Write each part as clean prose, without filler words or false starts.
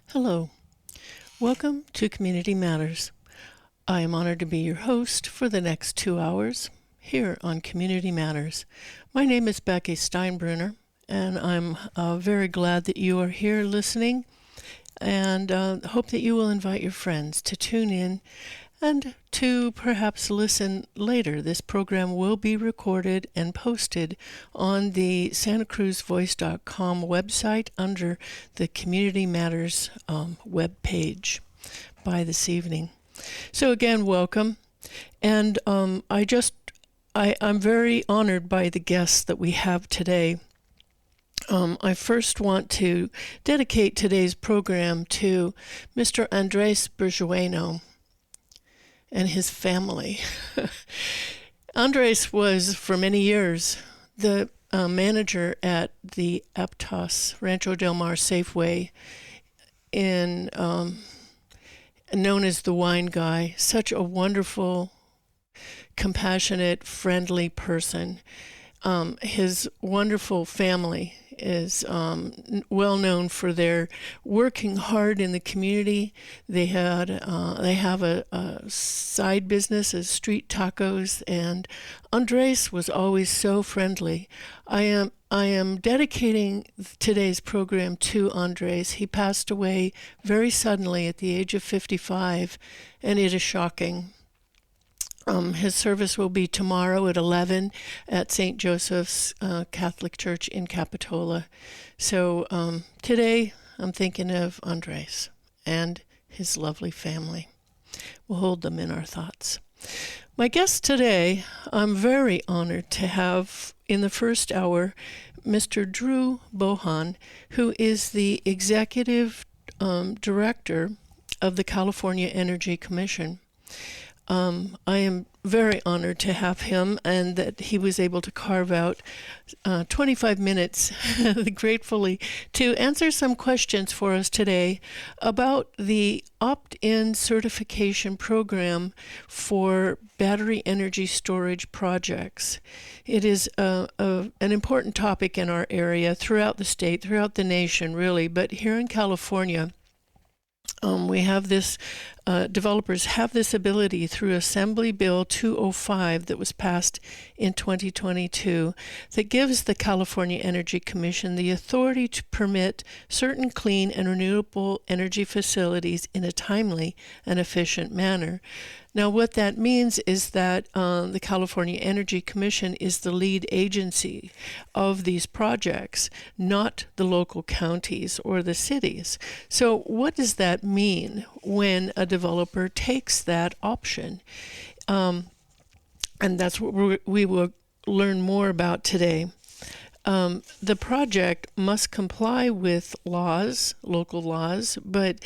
Hello, welcome to Community Matters. I am honored to be your host for the next 2 hours here on Community Matters. My name is Becky Steinbrunner, and I'm very glad that you are here listening, and hope that you will invite your friends to tune in and to perhaps listen later. This program will be recorded and posted on the santacruzvoice.com website under the Community Matters web page by this evening. So again, welcome. And I'm very honored by the guests that we have today. I first want to dedicate today's program to Mr. Andres Berjueno and his family. Andres was, for many years, the manager at the Aptos Rancho Del Mar Safeway, known as the Wine Guy. Such a wonderful, compassionate, friendly person. His wonderful family is well known for their working hard in the community. They have a side business as street tacos, and Andres was always so friendly. I am dedicating today's program to Andres. He passed away very suddenly at the age of 55, and it is shocking. His service will be tomorrow at 11 at St. Joseph's Catholic Church in Capitola. So today I'm thinking of Andres and his lovely family. We'll hold them in our thoughts. My guest today, I'm very honored to have in the first hour Mr. Drew Bohan, who is the Executive Director of the California Energy Commission. I am very honored to have him, and that he was able to carve out 25 minutes, gratefully, to answer some questions for us today about the opt-in certification program for battery energy storage projects. It is an important topic in our area, throughout the state, throughout the nation, really, but here in California, we have this, developers have this ability through Assembly Bill 205 that was passed in 2022 that gives the California Energy Commission the authority to permit certain clean and renewable energy facilities in a timely and efficient manner. Now, what that means is that the California Energy Commission is the lead agency of these projects, not the local counties or the cities. So what does that mean when a developer takes that option? And that's what we will learn more about today. The project must comply with laws, local laws, but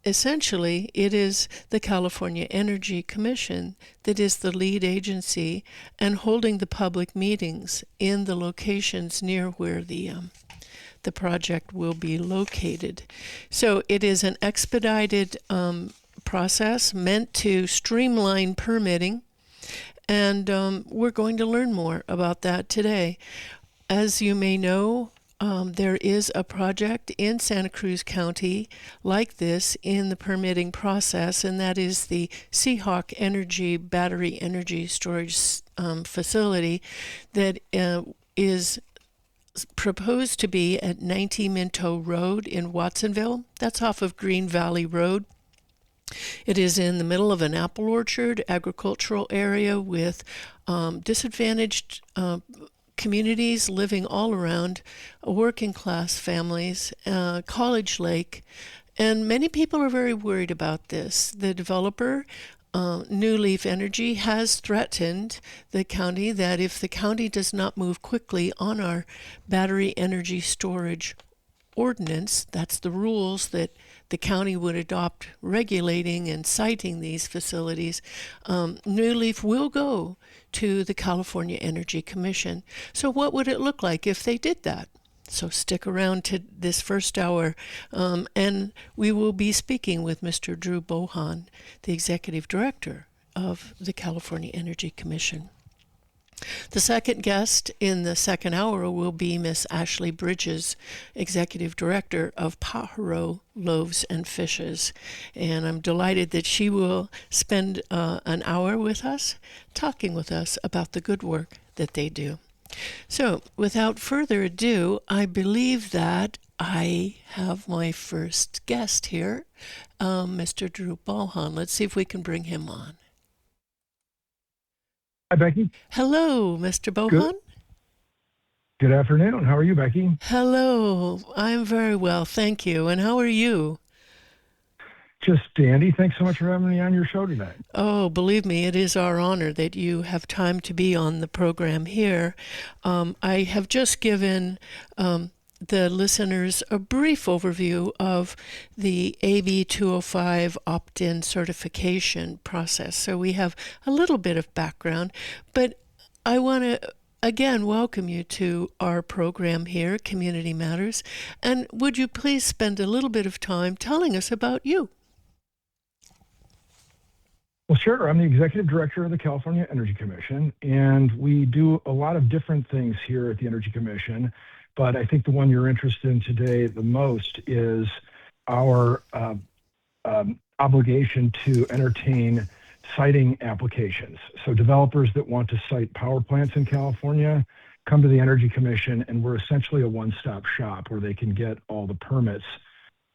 essentially, it is the California Energy Commission that is the lead agency and holding the public meetings in the locations near where the project will be located. So it is an expedited process meant to streamline permitting, and we're going to learn more about that today. As you may know, there is a project in Santa Cruz County like this in the permitting process, and that is the Seahawk Energy Battery Energy Storage Facility that is proposed to be at 90 Minto Road in Watsonville. That's off of Green Valley Road. It is in the middle of an apple orchard, agricultural area with disadvantaged communities living all around, working class families, College Lake, and many people are very worried about this. The developer, New Leaf Energy, has threatened the county that if the county does not move quickly on our battery energy storage ordinance, that's the rules that the county would adopt regulating and citing these facilities, New Leaf will go to the California Energy Commission. So what would it look like if they did that? So stick around to this first hour, and we will be speaking with Mr. Drew Bohan, the Executive Director of the California Energy Commission. The second guest in the second hour will be Miss Ashley Bridges, Executive Director of Pajaro, Loaves, and Fishes. And I'm delighted that she will spend an hour with us, talking with us about the good work that they do. So, without further ado, I believe that I have my first guest here, Mr. Drew Bohan. Let's see if we can bring him on. Hi, Becky. Hello, Mr. Bohan. Good afternoon. How are you, Becky? Hello. I'm very well, thank you. And how are you? Just dandy. Thanks so much for having me on your show today. Oh, believe me, it is our honor that you have time to be on the program here. I have just given the listeners a brief overview of the AB 205 opt-in certification process. So we have a little bit of background, but I want to again welcome you to our program here, Community Matters. And would you please spend a little bit of time telling us about you? Well, sure. I'm the Executive Director of the California Energy Commission, and we do a lot of different things here at the Energy Commission. But I think the one you're interested in today the most is our obligation to entertain siting applications. So developers that want to site power plants in California come to the Energy Commission, and we're essentially a one-stop shop where they can get all the permits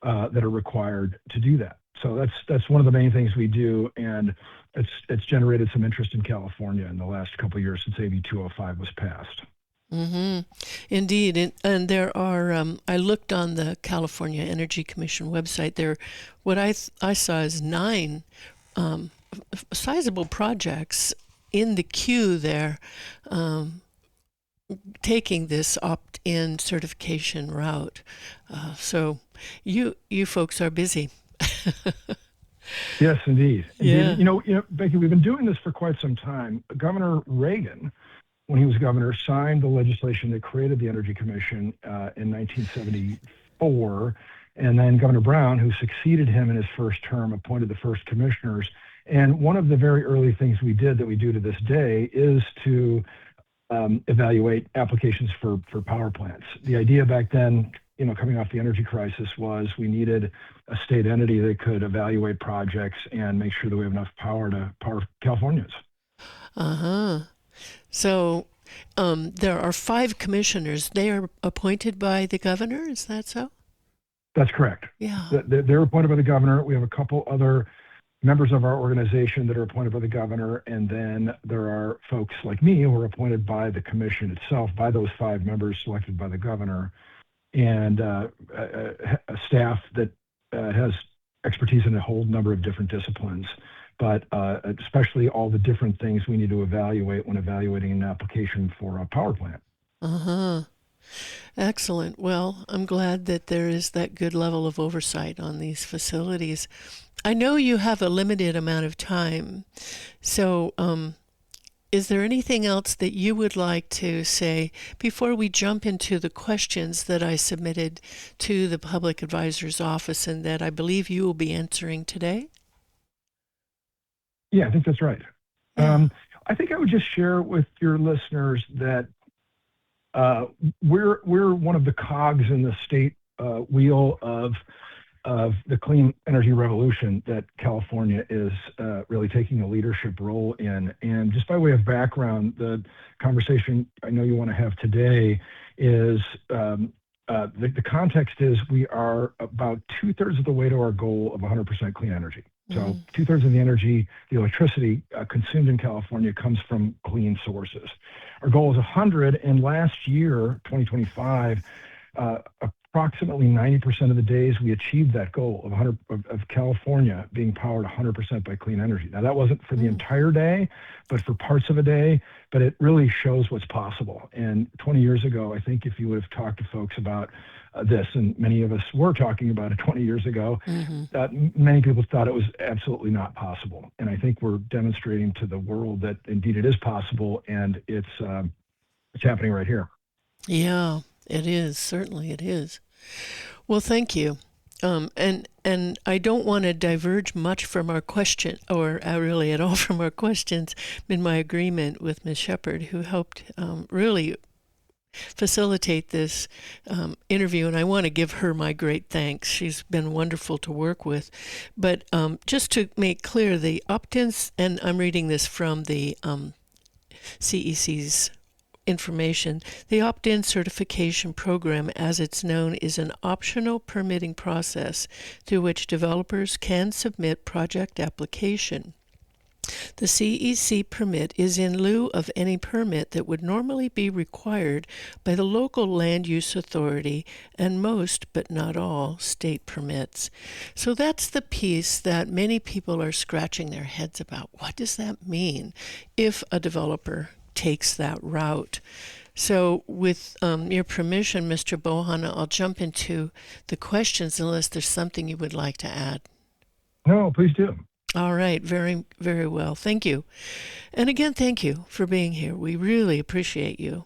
that are required to do that. So that's one of the main things we do, and it's generated some interest in California in the last couple of years since AB 205 was passed. Mm-hmm. Indeed, and there are. I looked on the California Energy Commission website. There, what I saw is 9 sizable projects in the queue there, taking this opt-in certification route. So, you folks are busy. Yes, indeed. Yeah. You know, Becky, we've been doing this for quite some time. Governor Reagan, when he was governor, signed the legislation that created the Energy Commission in 1974. And then Governor Brown, who succeeded him in his first term, appointed the first commissioners. And one of the very early things we did that we do to this day is to evaluate applications for power plants. The idea back then, coming off the energy crisis, was we needed a state entity that could evaluate projects and make sure that we have enough power to power Californians. Uh-huh. So there are 5 commissioners. They are appointed by the governor, is that so? That's correct. Yeah. They're appointed by the governor. We have a couple other members of our organization that are appointed by the governor, and then there are folks like me who are appointed by the commission itself, by those 5 members selected by the governor, and a staff that has expertise in a whole number of different disciplines, but especially all the different things we need to evaluate when evaluating an application for a power plant. Uh-huh. Excellent. Well, I'm glad that there is that good level of oversight on these facilities. I know you have a limited amount of time, so is there anything else that you would like to say before we jump into the questions that I submitted to the Public Advisor's Office and that I believe you will be answering today? Yeah, I think that's right. Yeah. I think I would just share with your listeners that we're one of the cogs in the state wheel of the clean energy revolution that California is really taking a leadership role in. And just by way of background, the conversation I know you want to have today is the context is we are about 2/3 of the way to our goal of 100% clean energy. So 2/3 of the energy, the electricity consumed in California comes from clean sources. Our goal is 100, and last year, 2025, approximately 90% of the days we achieved that goal of 100 of California being powered 100% by clean energy. Now that wasn't for the entire day, but for parts of a day. But it really shows what's possible. And 20 years ago, I think if you would have talked to folks about this, and many of us were talking about it 20 years ago, many people thought it was absolutely not possible. And I think we're demonstrating to the world that indeed it is possible, and it's happening right here. Yeah, it is. Certainly it is. Well, thank you. And I don't want to diverge much from our question, or really at all from our questions, in my agreement with Ms. Shepard, who helped really facilitate this interview, and I want to give her my great thanks. She's been wonderful to work with. But just to make clear, the opt-ins, and I'm reading this from the CEC's information, the opt-in certification program, as it's known, is an optional permitting process through which developers can submit project application. The CEC permit is in lieu of any permit that would normally be required by the local land use authority and most, but not all, state permits. So that's the piece that many people are scratching their heads about. What does that mean if a developer takes that route? So with your permission, Mr. Bohan, I'll jump into the questions unless there's something you would like to add. No, please do. All right. Very, very well. Thank you. And again, thank you for being here. We really appreciate you.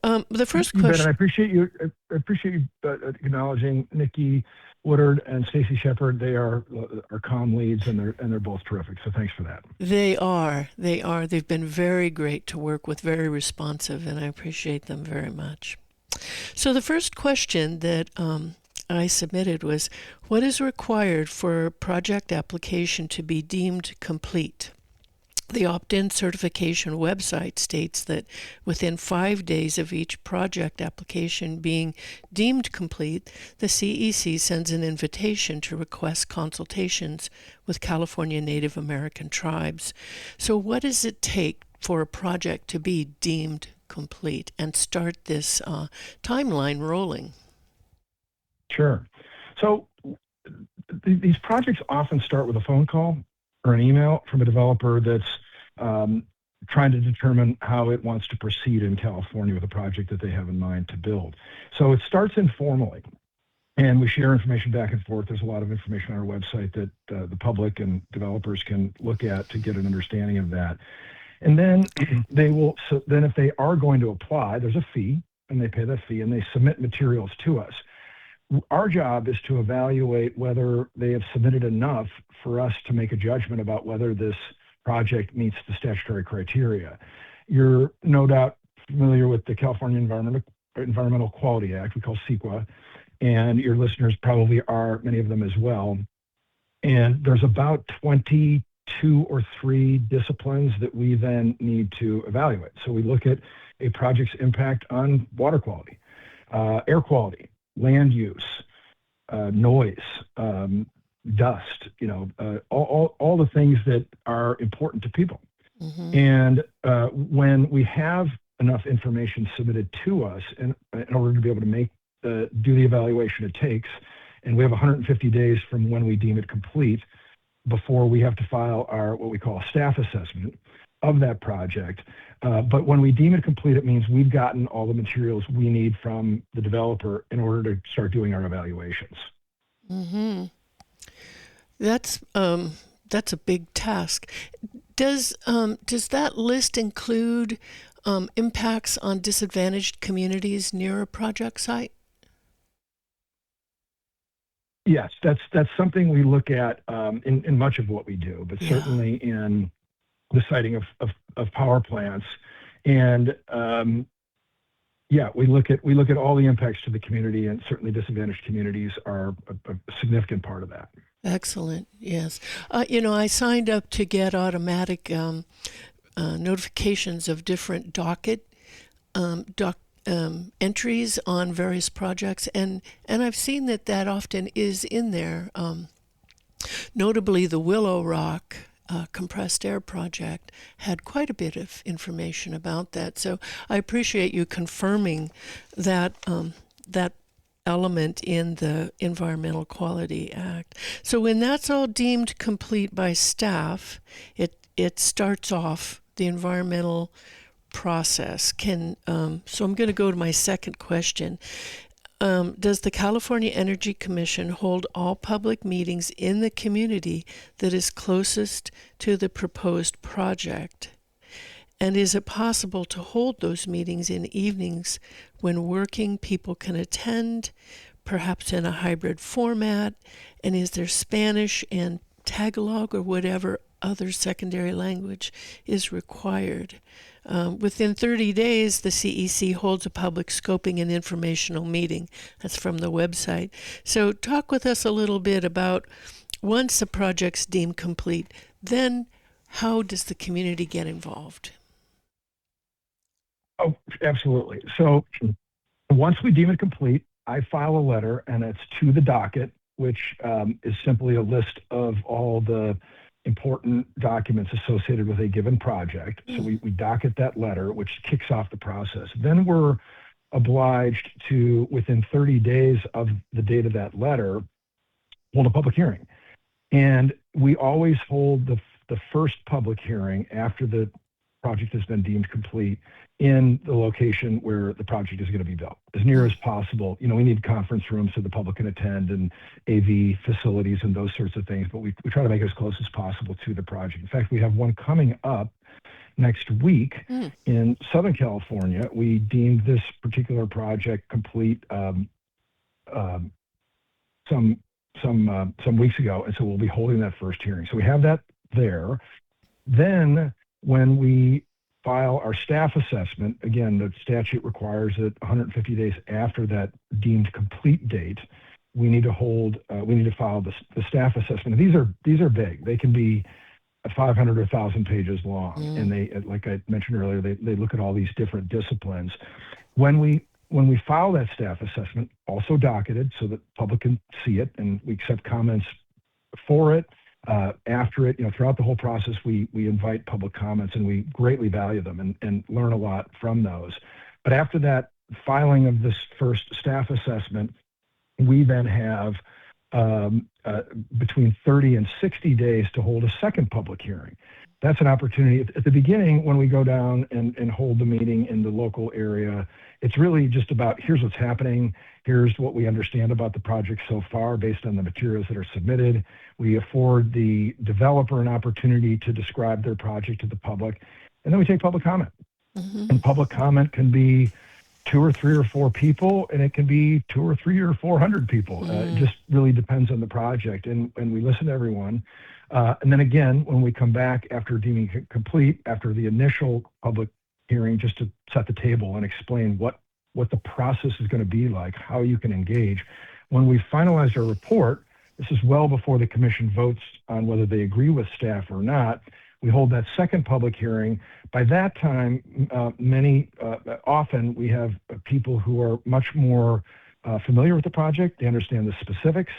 The first question. I appreciate you. I appreciate you acknowledging Nikki Woodard and Stacy Shepard. They are our comm leads, and they're both terrific. So thanks for that. They are. They are. They've been very great to work with, very responsive, and I appreciate them very much. So the first question that I submitted was, what is required for a project application to be deemed complete? The opt-in certification website states that within 5 days of each project application being deemed complete, the CEC sends an invitation to request consultations with California Native American tribes. So what does it take for a project to be deemed complete and start this timeline rolling? Sure. So these projects often start with a phone call or an email from a developer that's trying to determine how it wants to proceed in California with a project that they have in mind to build. So it starts informally, and we share information back and forth. There's a lot of information on our website that the public and developers can look at to get an understanding of that. And then then if they are going to apply, there's a fee, and they pay that fee, and they submit materials to us. Our job is to evaluate whether they have submitted enough for us to make a judgment about whether this project meets the statutory criteria. You're no doubt familiar with the California Environmental Quality Act, we call CEQA, and your listeners probably are, many of them as well. And there's about 22 or 3 disciplines that we then need to evaluate. So we look at a project's impact on water quality, air quality, land use, noise, dust, all the things that are important to people. Mm-hmm. And when we have enough information submitted to us in order to be able to do the evaluation it takes, and we have 150 days from when we deem it complete before we have to file our what we call a staff assessment of that project. But when we deem it complete, it means we've gotten all the materials we need from the developer in order to start doing our evaluations. Mm-hmm. That's a big task. Does that list include impacts on disadvantaged communities near a project site? Yes, that's something we look at in much of what we do, but certainly in the siting of power plants. And we look at all the impacts to the community, and certainly disadvantaged communities are a significant part of that. Excellent. Yes. I signed up to get automatic notifications of different docket entries on various projects, and I've seen that often is in there. Notably, the Willow Rock compressed air project had quite a bit of information about that. So I appreciate you confirming that element in the Environmental Quality Act. So when that's all deemed complete by staff, it starts off the environmental process. So I'm going to go to my second question. Does the California Energy Commission hold all public meetings in the community that is closest to the proposed project? And is it possible to hold those meetings in evenings when working people can attend, perhaps in a hybrid format? And is there Spanish and Tagalog or whatever other secondary language is required? Within 30 days, the CEC holds a public scoping and informational meeting. That's from the website. So talk with us a little bit about once a project's deemed complete, then how does the community get involved? Oh, absolutely. So once we deem it complete, I file a letter, and it's to the docket, which is simply a list of all the important documents associated with a given project. So we docket that letter, which kicks off the process. Then we're obliged to, within 30 days of the date of that letter, hold a public hearing. And we always hold the first public hearing after the project has been deemed complete in the location where the project is going to be built, as near as possible. We need conference rooms so the public can attend, and AV facilities and those sorts of things, but we try to make it as close as possible to the project. In fact, we have one coming up next week in Southern California. We deemed this particular project complete some weeks ago, and so we'll be holding that first hearing. So we have that there. Then when we file our staff assessment, again, the statute requires that 150 days after that deemed complete date, we need to file the staff assessment. And these are big. They can be 500 or 1,000 pages long. And they, like I mentioned earlier, they look at all these different disciplines. When we file that staff assessment, also docketed so that the public can see it, and we accept comments for it. After it, throughout the whole process, we invite public comments, and we greatly value them and learn a lot from those. But after that filing of this first staff assessment, we then have between 30 and 60 days to hold a second public hearing. That's an opportunity. At the beginning, when we go down and hold the meeting in the local area, it's really just about, here's what's happening, here's what we understand about the project so far based on the materials that are submitted. We afford the developer an opportunity to describe their project to the public, and then we take public comment. And public comment can be 2 or 3 or 4 people, and it can be 2 or 3 or 400 people. It just really depends on the project, and we listen to everyone. And then again, when we come back after deeming it complete, after the initial public hearing, just to set the table and explain what the process is going to be like, how you can engage. When we finalize our report, this is well before the commission votes on whether they agree with staff or not. We hold that second public hearing. By that time, often we have people who are much more familiar with the project. They understand the specifics.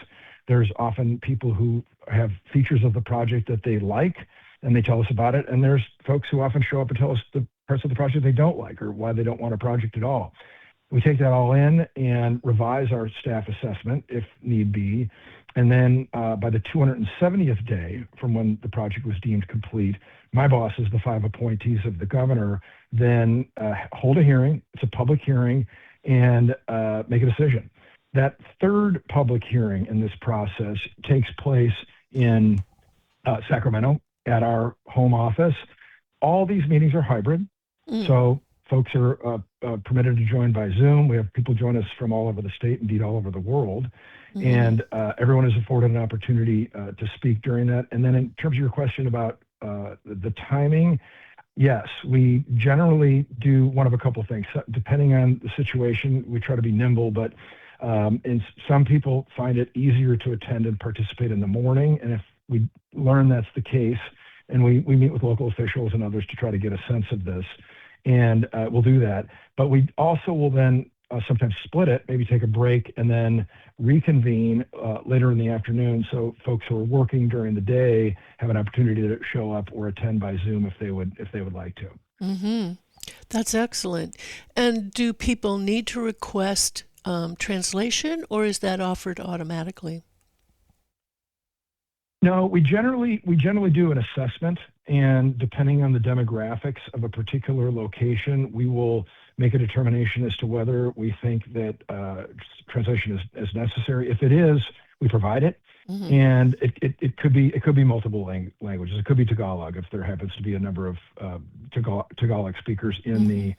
There's often people who have features of the project that they like, and they tell us about it. And there's folks who often show up and tell us the parts of the project they don't like, or why they don't want a project at all. We take that all in and revise our staff assessment if need be. And then by the 270th day from when the project was deemed complete, my bosses, the 5 appointees of the governor, then hold a hearing. It's a public hearing, and make a decision. That third public hearing in this process takes place in Sacramento at our home office. All these meetings are hybrid, so folks are permitted to join by Zoom. We have people join us from all over the state, indeed all over the world, and everyone is afforded an opportunity to speak during that. And then in terms of your question about the timing, yes, we generally do one of a couple of things. So depending on the situation, we try to be nimble, but and some people find it easier to attend and participate in the morning. And if we learn that's the case, and we meet with local officials and others to try to get a sense of this, and we'll do that. But we also will then sometimes split it, maybe take a break, and then reconvene later in the afternoon, so folks who are working during the day have an opportunity to show up or attend by Zoom if they would like to. That's excellent. And do people need to request translation, or is that offered automatically? No, we generally do an assessment, and depending on the demographics of a particular location, we will make a determination as to whether we think that translation is necessary. If it is, we provide it, and it could be multiple languages. It could be Tagalog if there happens to be a number of Tagalog speakers in the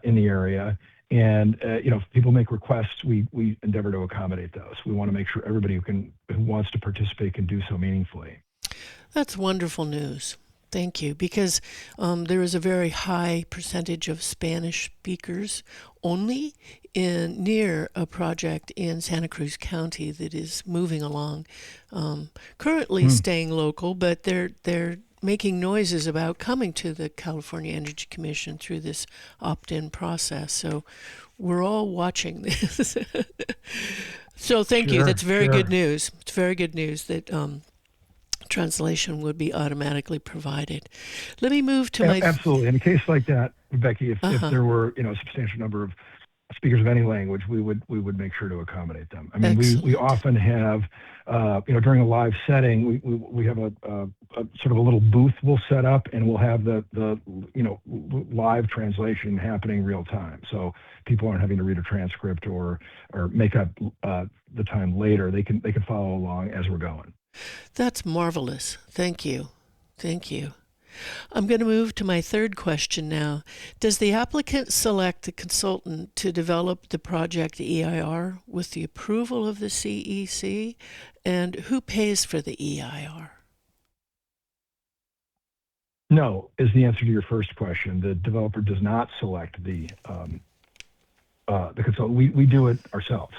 area. And if people make requests, we endeavor to accommodate those. We want to make sure everybody who wants to participate can do so meaningfully. That's wonderful news. Thank you, because there is a very high percentage of Spanish speakers only near a project in Santa Cruz County that is moving along, currently staying local, but they're making noises about coming to the California Energy Commission through this opt-in process. So we're all watching this. So thank you. That's very good news. It's very good news that translation would be automatically provided. Let me move to my... Absolutely. In a case like that, Becky, if there were a substantial number of speakers of any language, we would make sure to accommodate them. I mean, we often have, during a live setting, we have a sort of a little booth we'll set up, and we'll have the live translation happening real time. So people aren't having to read a transcript or make up the time later. They can follow along as we're going. That's marvelous. Thank you. Thank you. I'm going to move to my third question now. Does the applicant select the consultant to develop the project EIR with the approval of the CEC? And who pays for the EIR? No, is the answer to your first question. The developer does not select the consultant. We do it ourselves.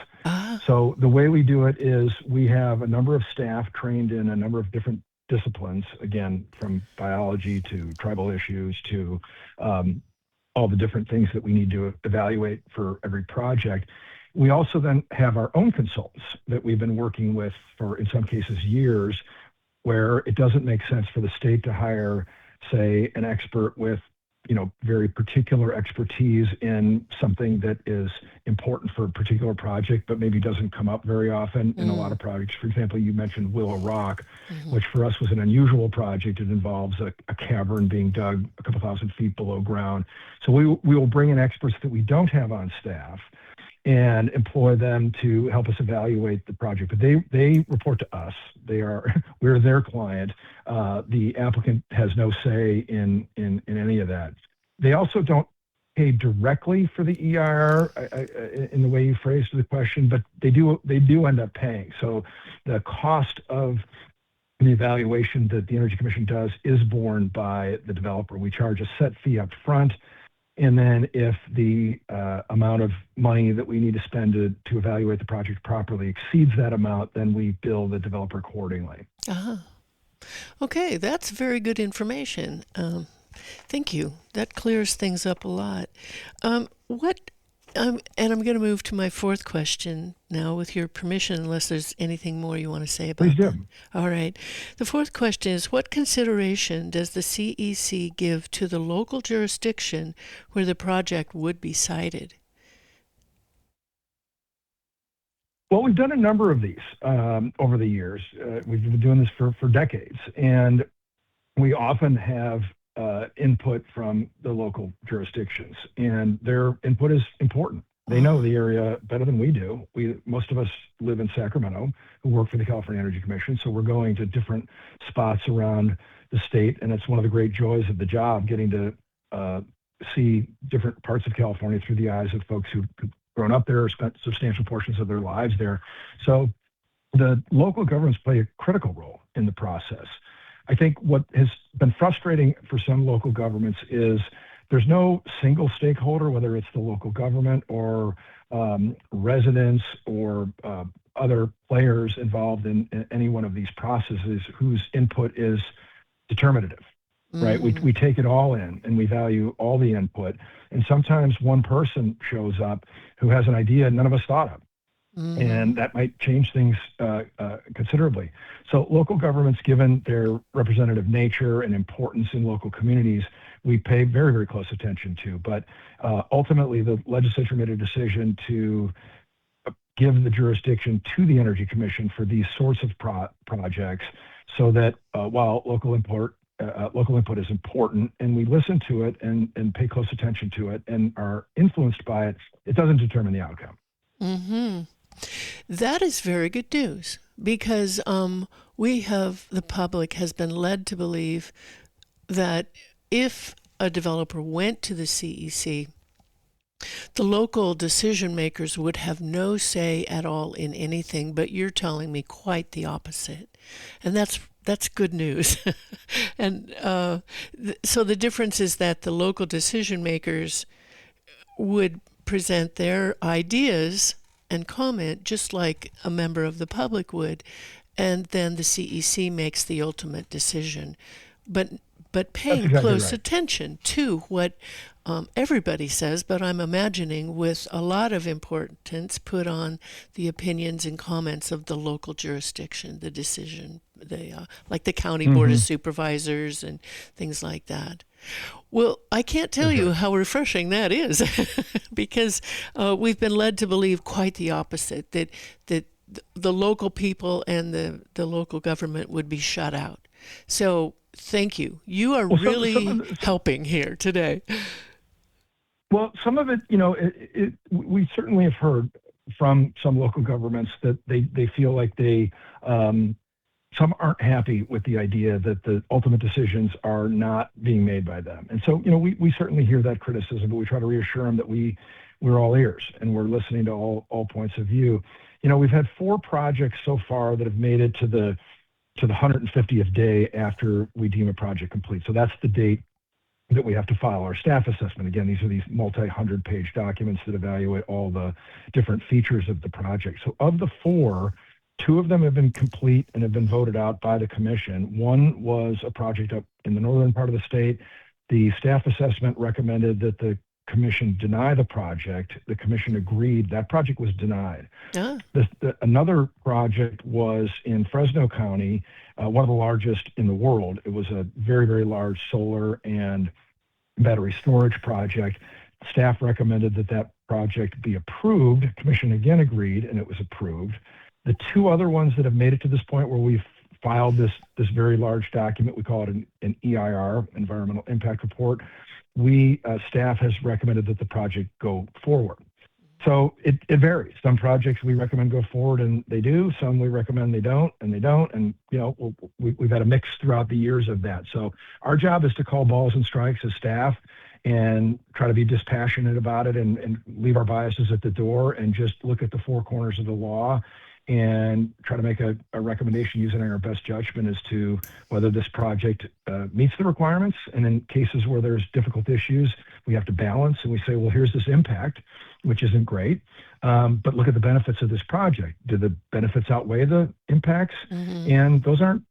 So the way we do it is we have a number of staff trained in a number of different disciplines, again, from biology to tribal issues to all the different things that we need to evaluate for every project. We also then have our own consultants that we've been working with for, in some cases, years, where it doesn't make sense for the state to hire, say, an expert with very particular expertise in something that is important for a particular project, but maybe doesn't come up very often in a lot of projects. For example, you mentioned Willow Rock, which for us was an unusual project. It involves a cavern being dug a couple thousand feet below ground. So we will bring in experts that we don't have on staff and employ them to help us evaluate the project. But they report to us. We're their client. The applicant has no say in any of that. They also don't pay directly for the EIR in the way you phrased the question, but they do end up paying. So the cost of the evaluation that the Energy Commission does is borne by the developer. We charge a set fee up front. And then if the amount of money that we need to spend to evaluate the project properly exceeds that amount, then we bill the developer accordingly. Okay, that's very good information. Thank you. That clears things up a lot. And I'm going to move to my fourth question now, with your permission, unless there's anything more you want to say about Please do. that. All right. The fourth question is, what consideration does the CEC give to the local jurisdiction where the project would be sited? Well, we've done a number of these over the years. We've been doing this for decades, and we often have input from the local jurisdictions, and their input is important. They know the area better than we do. Most of us live in Sacramento, who work for the California Energy Commission, so we're going to different spots around the state, and it's one of the great joys of the job, getting to see different parts of California through the eyes of folks who've grown up there or spent substantial portions of their lives there. So the local governments play a critical role in the process. I think what has been frustrating for some local governments is there's no single stakeholder, whether it's the local government or residents or other players involved in any one of these processes, whose input is determinative, right? We take it all in and we value all the input. And sometimes one person shows up who has an idea none of us thought of. And that might change things considerably. So local governments, given their representative nature and importance in local communities, we pay very, very close attention to. But ultimately, the legislature made a decision to give the jurisdiction to the Energy Commission for these sorts of projects, so that while local input is important, and we listen to it and pay close attention to it and are influenced by it, it doesn't determine the outcome. That is very good news, because the public has been led to believe that if a developer went to the CEC The local decision makers would have no say at all in anything, but you're telling me quite the opposite. And that's good news. And so the difference is that the local decision makers would present their ideas and comment just like a member of the public would, and then the CEC makes the ultimate decision. But That's paying exactly close right. attention to what everybody says, but I'm imagining with a lot of importance put on the opinions and comments of the local jurisdiction, the decision, like the county board of Hmm. supervisors and things like that. Well, I can't tell That's you right. how refreshing that is, because we've been led to believe quite the opposite, that the local people and the local government would be shut out. So thank you. You are Well, some of really helping here today. some of it, we certainly have heard from some local governments that they feel like um, some aren't happy with the idea that the ultimate decisions are not being made by them. And so, we certainly hear that criticism, but we try to reassure them that we're all ears and we're listening to all points of view. We've had 4 projects so far that have made it to the 150th day after we deem a project complete. So that's the date that we have to file our staff assessment. Again, these are these multi-hundred page documents that evaluate all the different features of the project. So of the 4, 2 of them have been complete and have been voted out by the commission. One was a project up in the northern part of the state. The staff assessment recommended that the commission deny the project. The commission agreed. That project was denied. Ah, Another project was in Fresno County, one of the largest in the world. It was a very, very large solar and battery storage project. Staff recommended that that project be approved. Commission again agreed, and it was approved. The 2 other ones that have made it to this point where we've filed this very large document, we call it an EIR, Environmental Impact Report. Staff has recommended that the project go forward. So it varies. Some projects we recommend go forward and they do. Some we recommend they don't and they don't. And, we've had a mix throughout the years of that. So our job is to call balls and strikes as staff and try to be dispassionate about it and leave our biases at the door and just look at the 4 corners of the law and try to make a recommendation using our best judgment as to whether this project meets the requirements. And in cases where there's difficult issues, we have to balance and we say, well, here's this impact, which isn't great. But look at the benefits of this project. Do the benefits outweigh the impacts? mm-hmm, And those aren't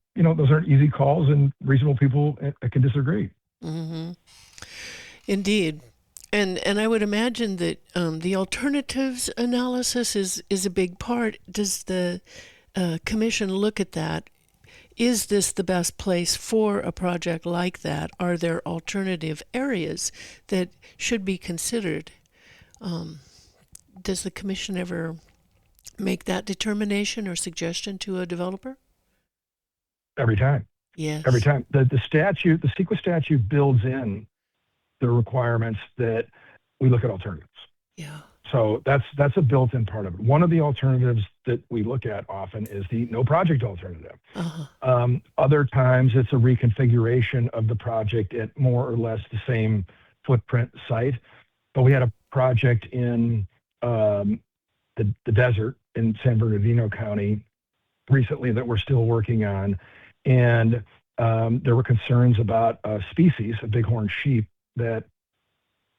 easy calls, and reasonable people can disagree. mm-hmm. Indeed. And I would imagine that the alternatives analysis is a big part. Does the commission look at that? Is this the best place for a project like that? Are there alternative areas that should be considered? Does the commission ever make that determination or suggestion to a developer? Every time. Every Yes. time. The CEQA statute builds in the requirements that we look at alternatives. Yeah. So that's a built-in part of it. One of the alternatives that we look at often is the no project alternative. Uh-huh. Other times it's a reconfiguration of the project at more or less the same footprint site. But we had a project in the desert in San Bernardino County recently that we're still working on. And there were concerns about a species, a bighorn sheep, that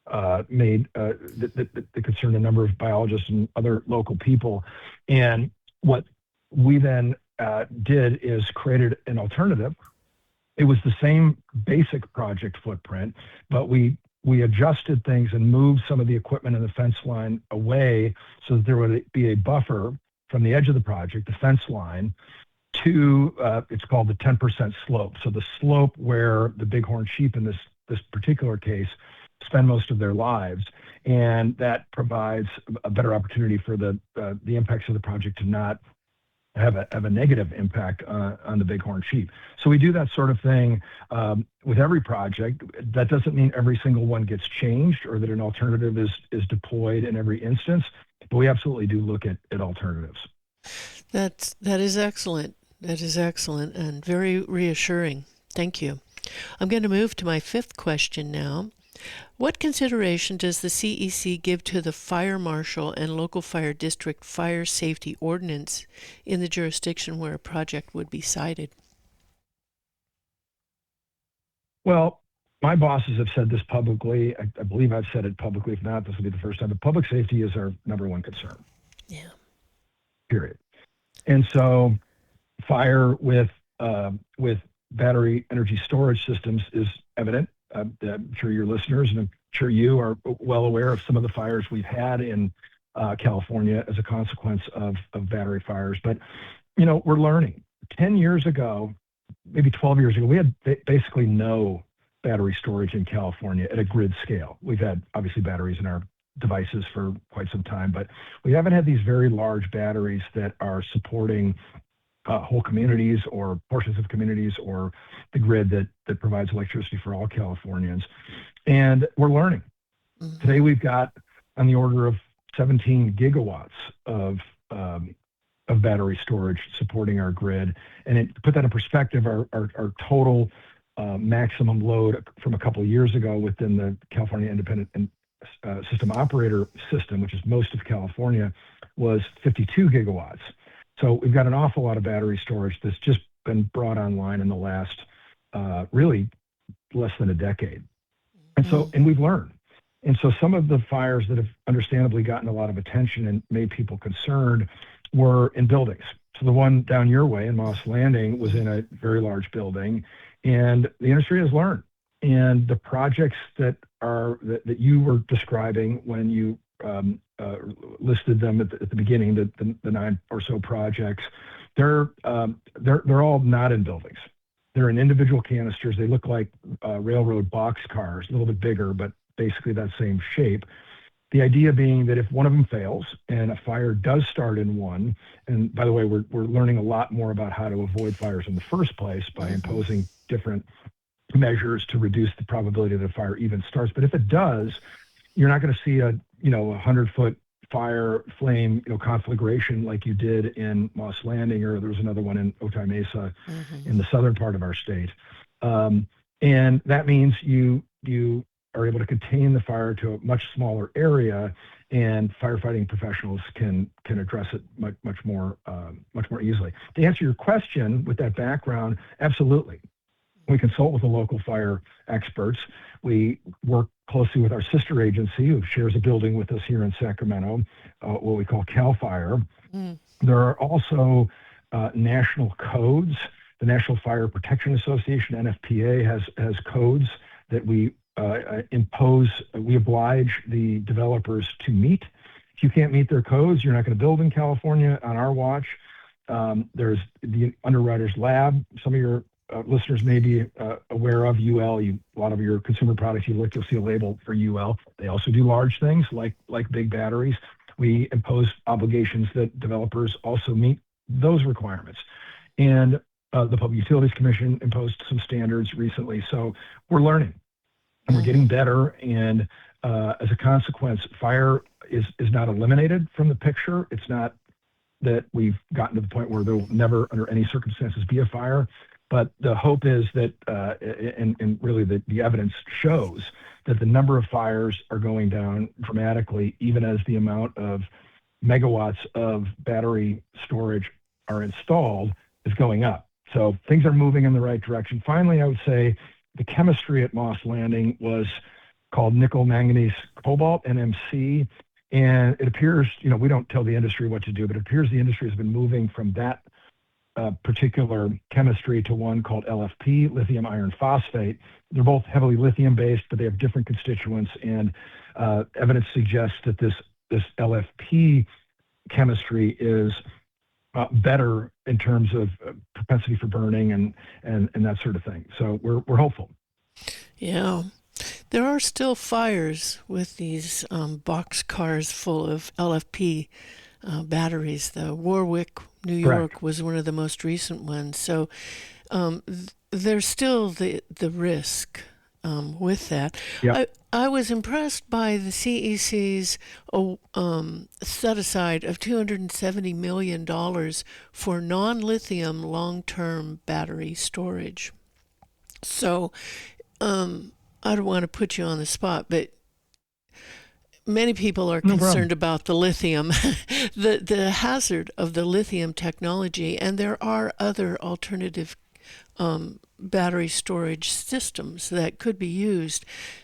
that concerned a number of biologists and other local people. And what we then did is created an alternative. It was the same basic project footprint, but we adjusted things and moved some of the equipment and the fence line away so that there would be a buffer from the edge of the project, the fence line, to it's called the 10% slope. So the slope where the bighorn sheep in this particular case spend most of their lives, and that provides a better opportunity for the impacts of the project to not have a negative impact on the bighorn sheep. So we do that sort of thing with every project. That doesn't mean every single one gets changed or that an alternative is deployed in every instance, but we absolutely do look at alternatives. That is excellent. That is excellent and very reassuring. Thank you. I'm going to move to my 5th question now. What consideration does the CEC give to the fire marshal and local fire district fire safety ordinance in the jurisdiction where a project would be sited? Well, my bosses have said this publicly. I believe I've said it publicly. If not, this will be the first time. But public safety is our number one concern. Yeah. Period. And so, fire with battery energy storage systems is evident. I'm sure your listeners and I'm sure you are well aware of some of the fires we've had in California as a consequence of battery fires. But we're learning. 10 years ago, maybe 12 years ago, we had basically no battery storage in California at a grid scale. We've had obviously batteries in our devices for quite some time, but we haven't had these very large batteries that are supporting whole communities or portions of communities or the grid that provides electricity for all Californians. And we're learning. Mm-hmm. Today we've got on the order of 17 gigawatts of battery storage supporting our grid. And to put that in perspective, our total maximum load from a couple of years ago within the California Independent System Operator System, which is most of California, was 52 gigawatts. So we've got an awful lot of battery storage that's just been brought online in the last really less than a decade. And we've learned. And so some of the fires that have understandably gotten a lot of attention and made people concerned were in buildings. So the one down your way in Moss Landing was in a very large building, and the industry has learned. And the projects that you were describing when you listed them at the beginning, the 9 or so projects, they're all not in buildings. They're in individual canisters. They look like railroad box cars, a little bit bigger, but basically that same shape. The idea being that if one of them fails and a fire does start in one, and by the way, we're learning a lot more about how to avoid fires in the first place by imposing different measures to reduce the probability that a fire even starts. But if it does, you're not going to see a 100-foot fire flame conflagration like you did in Moss Landing, or there was another one in Otay Mesa in the southern part of our state. And that means you are able to contain the fire to a much smaller area, and firefighting professionals can address it much more easily. To answer your question with that background, absolutely. We consult with the local fire experts. We work closely with our sister agency, who shares a building with us here in Sacramento, what we call CAL FIRE. There are also national codes. The National Fire Protection Association, NFPA, has codes that we we oblige the developers to meet. If you can't meet their codes, you're not going to build in California on our watch. There's the Underwriters Lab. Some of your listeners may be aware of UL. A lot of your consumer products you look, you'll see a label for UL. They also do large things like big batteries. We impose obligations that developers also meet those requirements. And the Public Utilities Commission imposed some standards recently. So we're learning. And we're getting better, and as a consequence, fire is not eliminated from the picture. It's not that we've gotten to the point where there will never, under any circumstances, be a fire. But the hope is that, and really the evidence shows that the number of fires are going down dramatically, even as the amount of megawatts of battery storage are installed is going up. So things are moving in the right direction. Finally, I would say the chemistry at Moss Landing was called nickel manganese cobalt, NMC, and it appears, we don't tell the industry what to do, but it appears the industry has been moving from that particular chemistry to one called LFP, lithium iron phosphate. They're both heavily lithium based, but they have different constituents, and evidence suggests that this LFP chemistry is better in terms of propensity for burning and that sort of thing. So we're hopeful. Yeah. There are still fires with these box cars full of LFP batteries. The Warwick, New York, Correct. was one of the most recent ones. So there's still the risk with that. Yep. I was impressed by the CEC's set aside of $270 million for non-lithium long-term battery storage. So I don't want to put you on the spot, but many people are No problem. concerned about the lithium, the hazard of the lithium technology, and there are other alternative battery storage systems that could be used.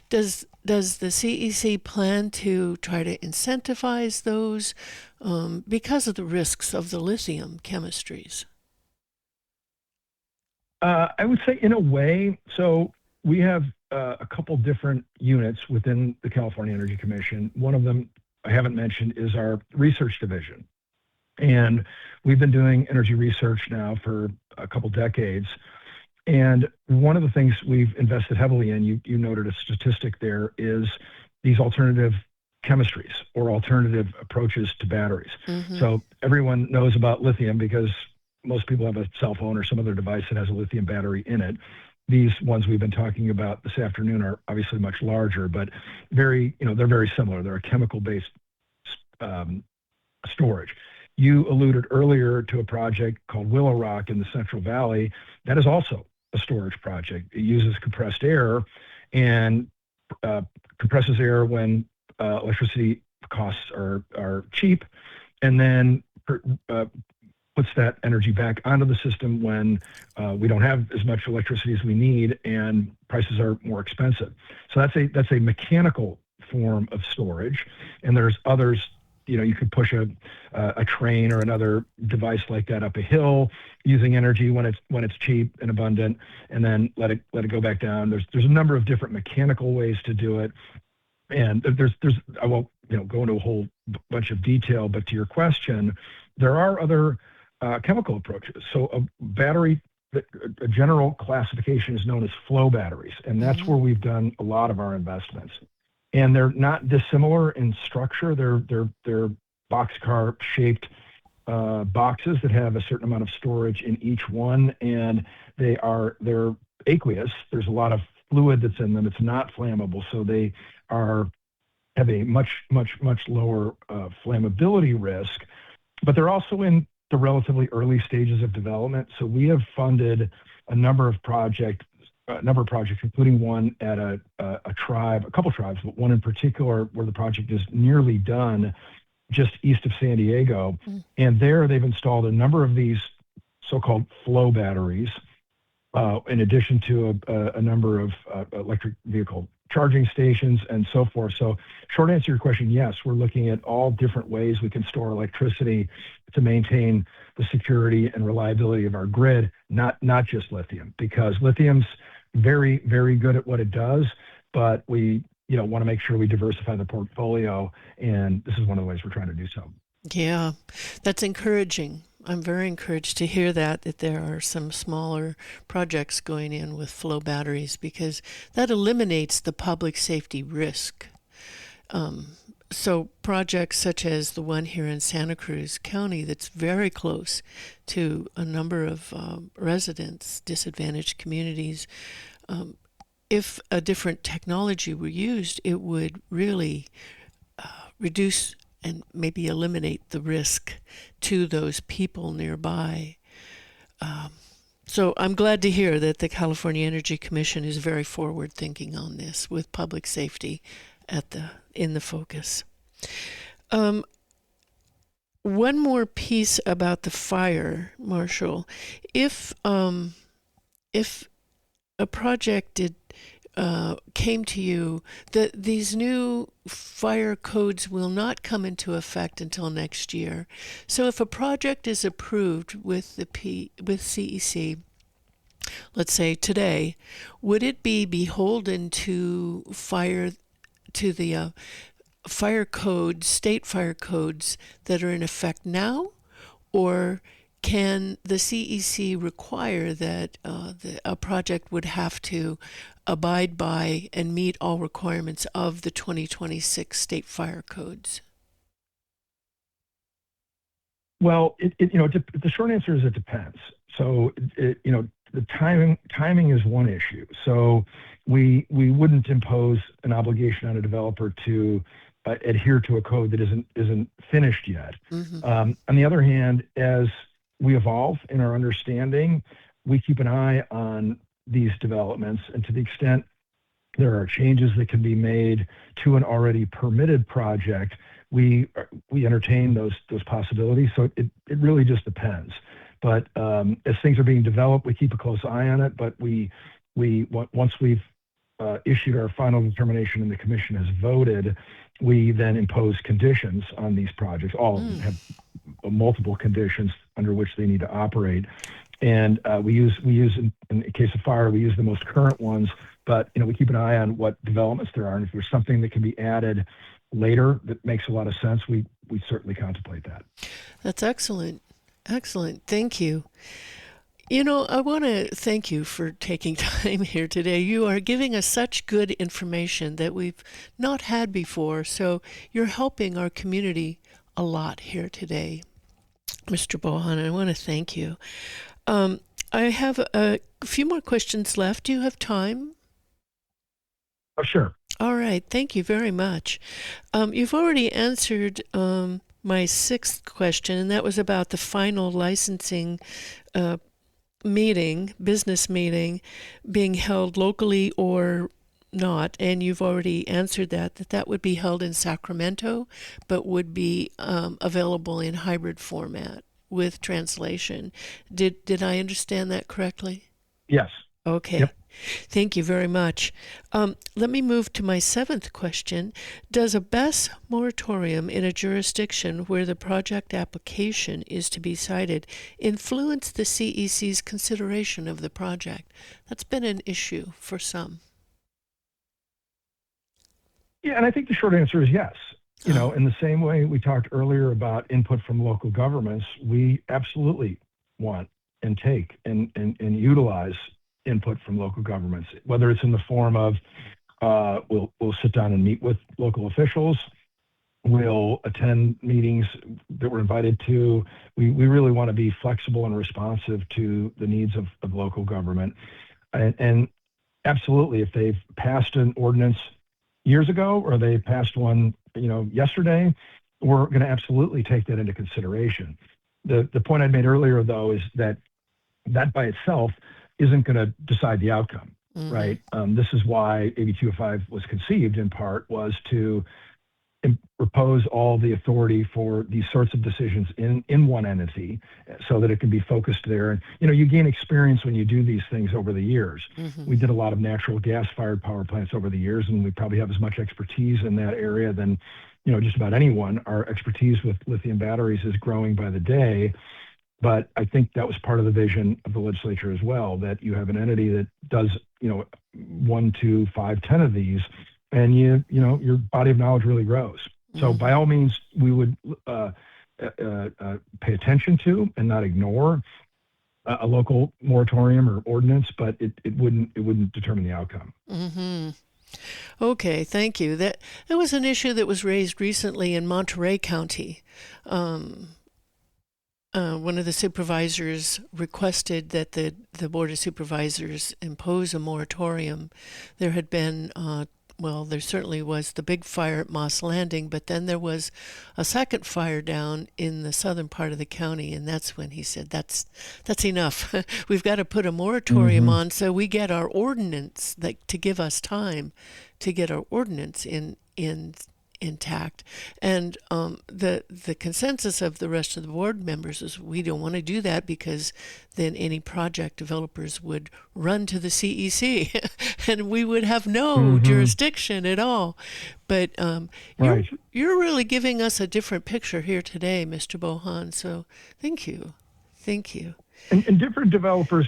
Does the CEC plan to try to incentivize those because of the risks of the lithium chemistries? I would say in a way, so we have a couple different units within the California Energy Commission. One of them I haven't mentioned is our research division. And we've been doing energy research now for a couple decades. And one of the things we've invested heavily in, you noted a statistic there, is these alternative chemistries or alternative approaches to batteries. Mm-hmm. So everyone knows about lithium because most people have a cell phone or some other device that has a lithium battery in it. These ones we've been talking about this afternoon are obviously much larger, but they're very similar. They're a chemical-based storage. You alluded earlier to a project called Willow Rock in the Central Valley. That is also a storage project. It uses compressed air and compresses air when electricity costs are cheap, and then puts that energy back onto the system when we don't have as much electricity as we need and prices are more expensive. So that's a mechanical form of storage, and there's others. You could push a train or another device like that up a hill using energy when it's cheap and abundant, and then let it go back down. There's a number of different mechanical ways to do it, and there's I won't go into a whole bunch of detail, but to your question, there are other chemical approaches. So a general classification is known as flow batteries, and that's where we've done a lot of our investments. And they're not dissimilar in structure. They're boxcar shaped boxes that have a certain amount of storage in each one, and they're aqueous. There's a lot of fluid that's in them. It's not flammable, so they have a much lower flammability risk. But they're also in the relatively early stages of development. So we have funded a number of projects, including one at a couple tribes, but one in particular where the project is nearly done just east of San Diego. And there they've installed a number of these so-called flow batteries, in addition to a number of electric vehicle charging stations and so forth. So short answer to your question, yes, we're looking at all different ways we can store electricity to maintain the security and reliability of our grid, not just lithium, because lithium's very, very good at what it does, but we want to make sure we diversify the portfolio, and this is one of the ways we're trying to do so. Yeah, that's encouraging. I'm very encouraged to hear that there are some smaller projects going in with flow batteries, because that eliminates the public safety risk. So projects such as the one here in Santa Cruz County that's very close to a number of residents, disadvantaged communities, if a different technology were used, it would really reduce and maybe eliminate the risk to those people nearby. So I'm glad to hear that the California Energy Commission is very forward thinking on this, with public safety in the focus. One more piece about the fire, Marshall. If a project came to you, that these new fire codes will not come into effect until next year. So if a project is approved with CEC, let's say today, would it be beholden to the fire codes, state fire codes that are in effect now, or can the CEC require that a project would have to abide by and meet all requirements of the 2026 state fire codes? Well, the short answer is it depends. So, the timing is one issue. So we wouldn't impose an obligation on a developer to adhere to a code that isn't finished yet. On the other hand, as we evolve in our understanding, we keep an eye on these developments, and to the extent there are changes that can be made to an already permitted project, we entertain those possibilities. So it really just depends. But as things are being developed, we keep a close eye on it. But once we've issued our final determination and the commission has voted, we then impose conditions on these projects. All of them have multiple conditions under which they need to operate. And we use in the case of fire, we use the most current ones, but we keep an eye on what developments there are. And if there's something that can be added later that makes a lot of sense, we certainly contemplate that. That's excellent. Excellent. Thank you. I want to thank you for taking time here today. You are giving us such good information that we've not had before. So you're helping our community a lot here today, Mr. Bohan. I want to thank you. I have a few more questions left. Do you have time? Oh, sure. All right. Thank you very much. You've already answered my sixth question, and that was about the final licensing business meeting being held locally or not. And you've already answered that would be held in Sacramento, but would be available in hybrid format with translation. Did I understand that correctly? Yes. Okay. Yep. Thank you very much. Let me move to my seventh question. Does a BESS moratorium in a jurisdiction where the project application is to be cited influence the CEC's consideration of the project? That's been an issue for some. Yeah, and I think the short answer is yes. In the same way we talked earlier about input from local governments, we absolutely want and take and utilize input from local governments, whether it's in the form of we'll sit down and meet with local officials, we'll attend meetings that we're invited to. We really want to be flexible and responsive to the needs of local government. And absolutely, if they've passed an ordinance years ago or they passed one yesterday, we're going to absolutely take that into consideration. The point I made earlier, though, is that by itself isn't going to decide the outcome, right? This is why AB 205 was conceived, in part, was to repose all the authority for these sorts of decisions in one entity so that it can be focused there. And, you gain experience when you do these things over the years. We did a lot of natural gas-fired power plants over the years, and we probably have as much expertise in that area than, just about anyone. Our expertise with lithium batteries is growing by the day. But I think that was part of the vision of the legislature as well, that you have an entity that does, 1, 2, 5, 10 of these, and your body of knowledge really grows. So by all means, we would pay attention to and not ignore a local moratorium or ordinance, but it wouldn't determine the outcome. Mm-hmm. Okay, thank you. That was an issue that was raised recently in Monterey County. One of the supervisors requested that the Board of Supervisors impose a moratorium. There had been, there certainly was the big fire at Moss Landing, but then there was a second fire down in the southern part of the county, and that's when he said, that's enough. We've got to put a moratorium on so we get our ordinance, to give us time to get our ordinance intact. And the consensus of the rest of the board members is we don't want to do that because then any project developers would run to the CEC and we would have no jurisdiction at all. But Right. you're really giving us a different picture here today, Mr. Bohan. So thank you. Thank you. And different developers,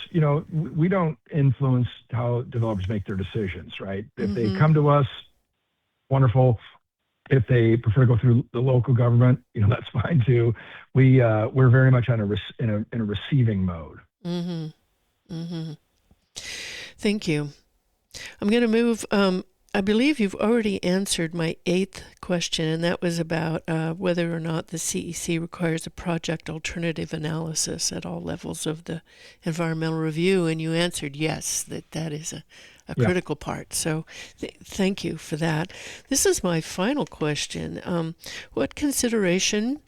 we don't influence how developers make their decisions, right? If they come to us, wonderful. If they prefer to go through the local government, that's fine too. We're very much in a receiving mode. Thank you. I'm going to move. I believe you've already answered my eighth question, and that was about whether or not the CEC requires a project alternative analysis at all levels of the environmental review, and you answered yes, that is a critical part. So thank you for that. This is my final question. What consideration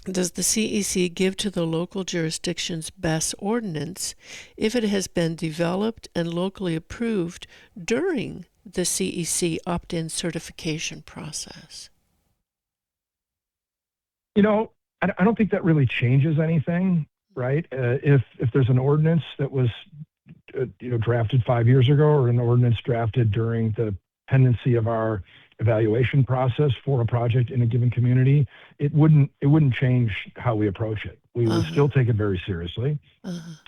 does the CEC give to the local jurisdiction's BESS ordinance if it has been developed and locally approved during the CEC opt-in certification process? I don't think that really changes anything, right? If there's an ordinance that was drafted 5 years ago, or an ordinance drafted during the pendency of our evaluation process for a project in a given community, it wouldn't change how we approach it. We would still take it very seriously.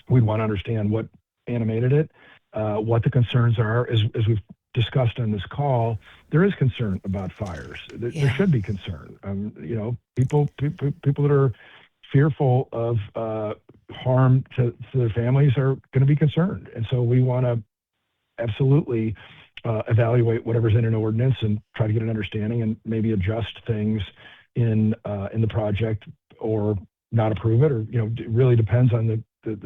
We'd want to understand what animated it, what the concerns are. As we've discussed on this call, there is concern about fires. There should be concern. People that are fearful of harm to their families are going to be concerned, and so we want to absolutely evaluate whatever's in an ordinance and try to get an understanding and maybe adjust things in the project, or not approve it, or it really depends on the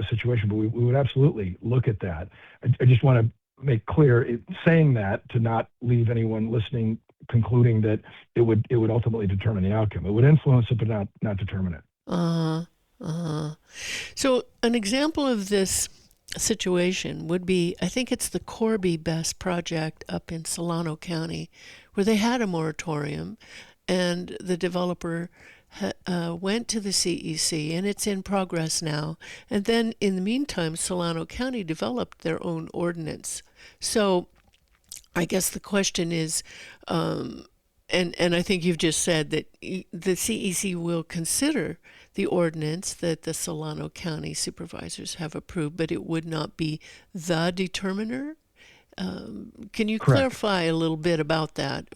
situation. But we would absolutely look at that. I just want to make clear, saying that, to not leave anyone listening concluding that it would ultimately determine the outcome. It would influence it, but not determine it. So an example of this situation would be, I think it's the Corby Best project up in Solano County, where they had a moratorium, and the developer went to the CEC, and it's in progress now. And then in the meantime, Solano County developed their own ordinance. So I guess the question is, and I think you've just said that the CEC will consider the ordinance that the Solano County supervisors have approved, but it would not be the determiner. Can you clarify a little bit about that?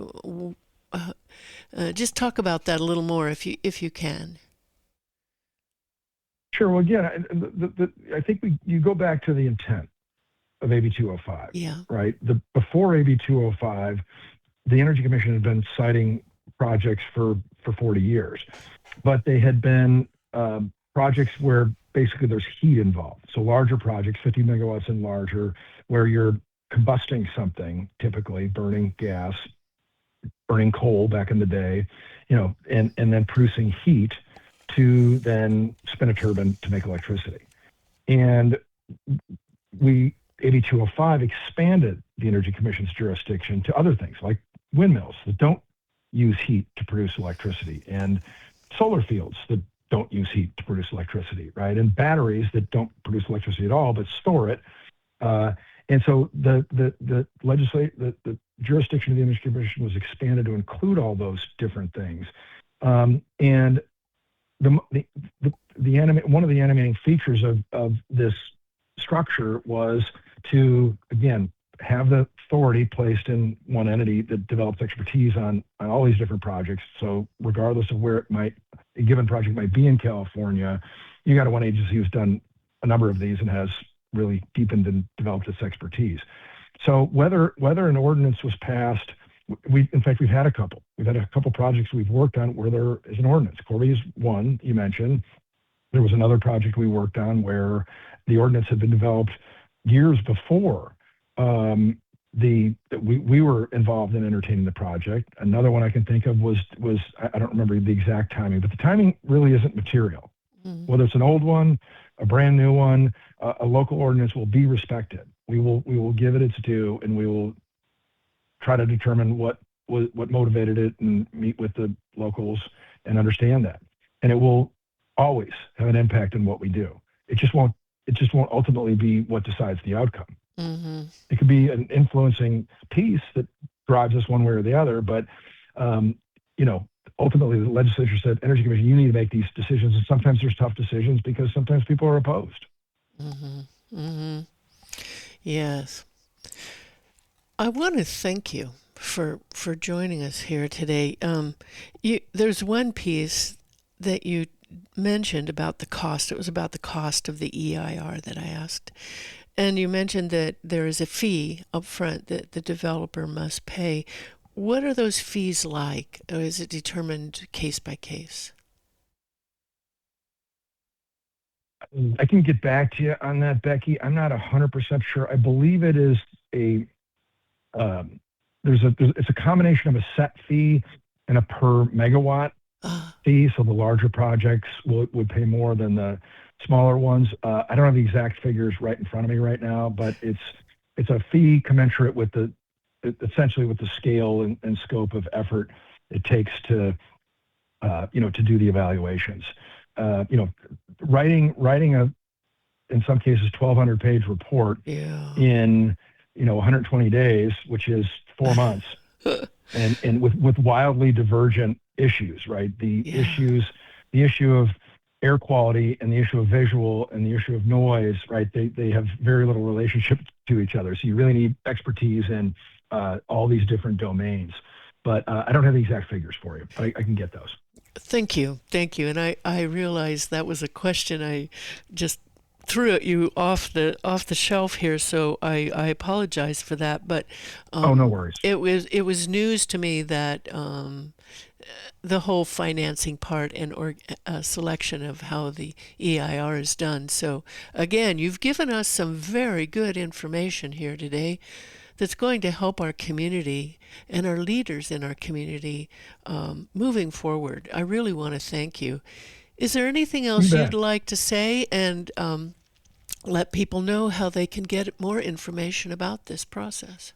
Just talk about that a little more, if you can. Sure. Well, again, I think you go back to the intent of AB 205. Yeah. Right. Before AB 205, the Energy Commission had been citing projects for 40 years, but they had been projects where basically there's heat involved. So larger projects, 50 megawatts and larger, where you're combusting something, typically burning gas, burning coal back in the day, and then producing heat to then spin a turbine to make electricity. And AB 205 expanded the Energy Commission's jurisdiction to other things like windmills that don't use heat to produce electricity, and solar fields that don't use heat to produce electricity, right? And batteries that don't produce electricity at all but store it. And so the jurisdiction of the Energy Commission was expanded to include all those different things. And one of the animating features of this structure was to, again, have the authority placed in one entity that develops expertise on all these different projects. So regardless of where a given project might be in California, you got one agency who's done a number of these and has really deepened and developed its expertise. So whether an ordinance was passed, we've had a couple. We've had a couple projects we've worked on where there is an ordinance. Corby is one you mentioned. There was another project we worked on where the ordinance had been developed years before we were involved in entertaining the project. Another one I can think of was I don't remember the exact timing, but the timing really isn't material. Mm-hmm. Whether it's an old one, a brand new one, a local ordinance will be respected. We will give it its due, and we will try to determine what motivated it and meet with the locals and understand that. And it will always have an impact on what we do. It just won't ultimately be what decides the outcome. Mm-hmm. It could be an influencing piece that drives us one way or the other, but ultimately the legislature said, Energy Commission, you need to make these decisions, and sometimes there's tough decisions because sometimes people are opposed. Mm-hmm. Mm-hmm. Yes. I want to thank you for joining us here today. There's one piece that you mentioned about the cost. It was about the cost of the EIR that I asked. And you mentioned that there is a fee up front that the developer must pay. What are those fees like? Or is it determined case by case? I can get back to you on that, Becky. I'm not 100% sure. I believe it is it's a combination of a set fee and a per megawatt fee. So the larger projects would pay more than the smaller ones. I don't have the exact figures right in front of me right now, but it's a fee commensurate with the essentially with the scale and scope of effort it takes to to do the evaluations. Writing a, in some cases, 1,200-page report in 120 days, which is 4 months, and with wildly divergent issues, right? The issue of air quality and the issue of visual and the issue of noise, right? They have very little relationship to each other. So you really need expertise in all these different domains. But I don't have the exact figures for you, but I can get those. Thank you. And I realized that was a question I just threw at you off the shelf here, so I apologize for that. But no worries. It was news to me that the whole financing part and selection of how the EIR is done. So again, you've given us some very good information here today that's going to help our community and our leaders in our community moving forward. I really want to thank you. Is there anything else you'd like to say and let people know how they can get more information about this process?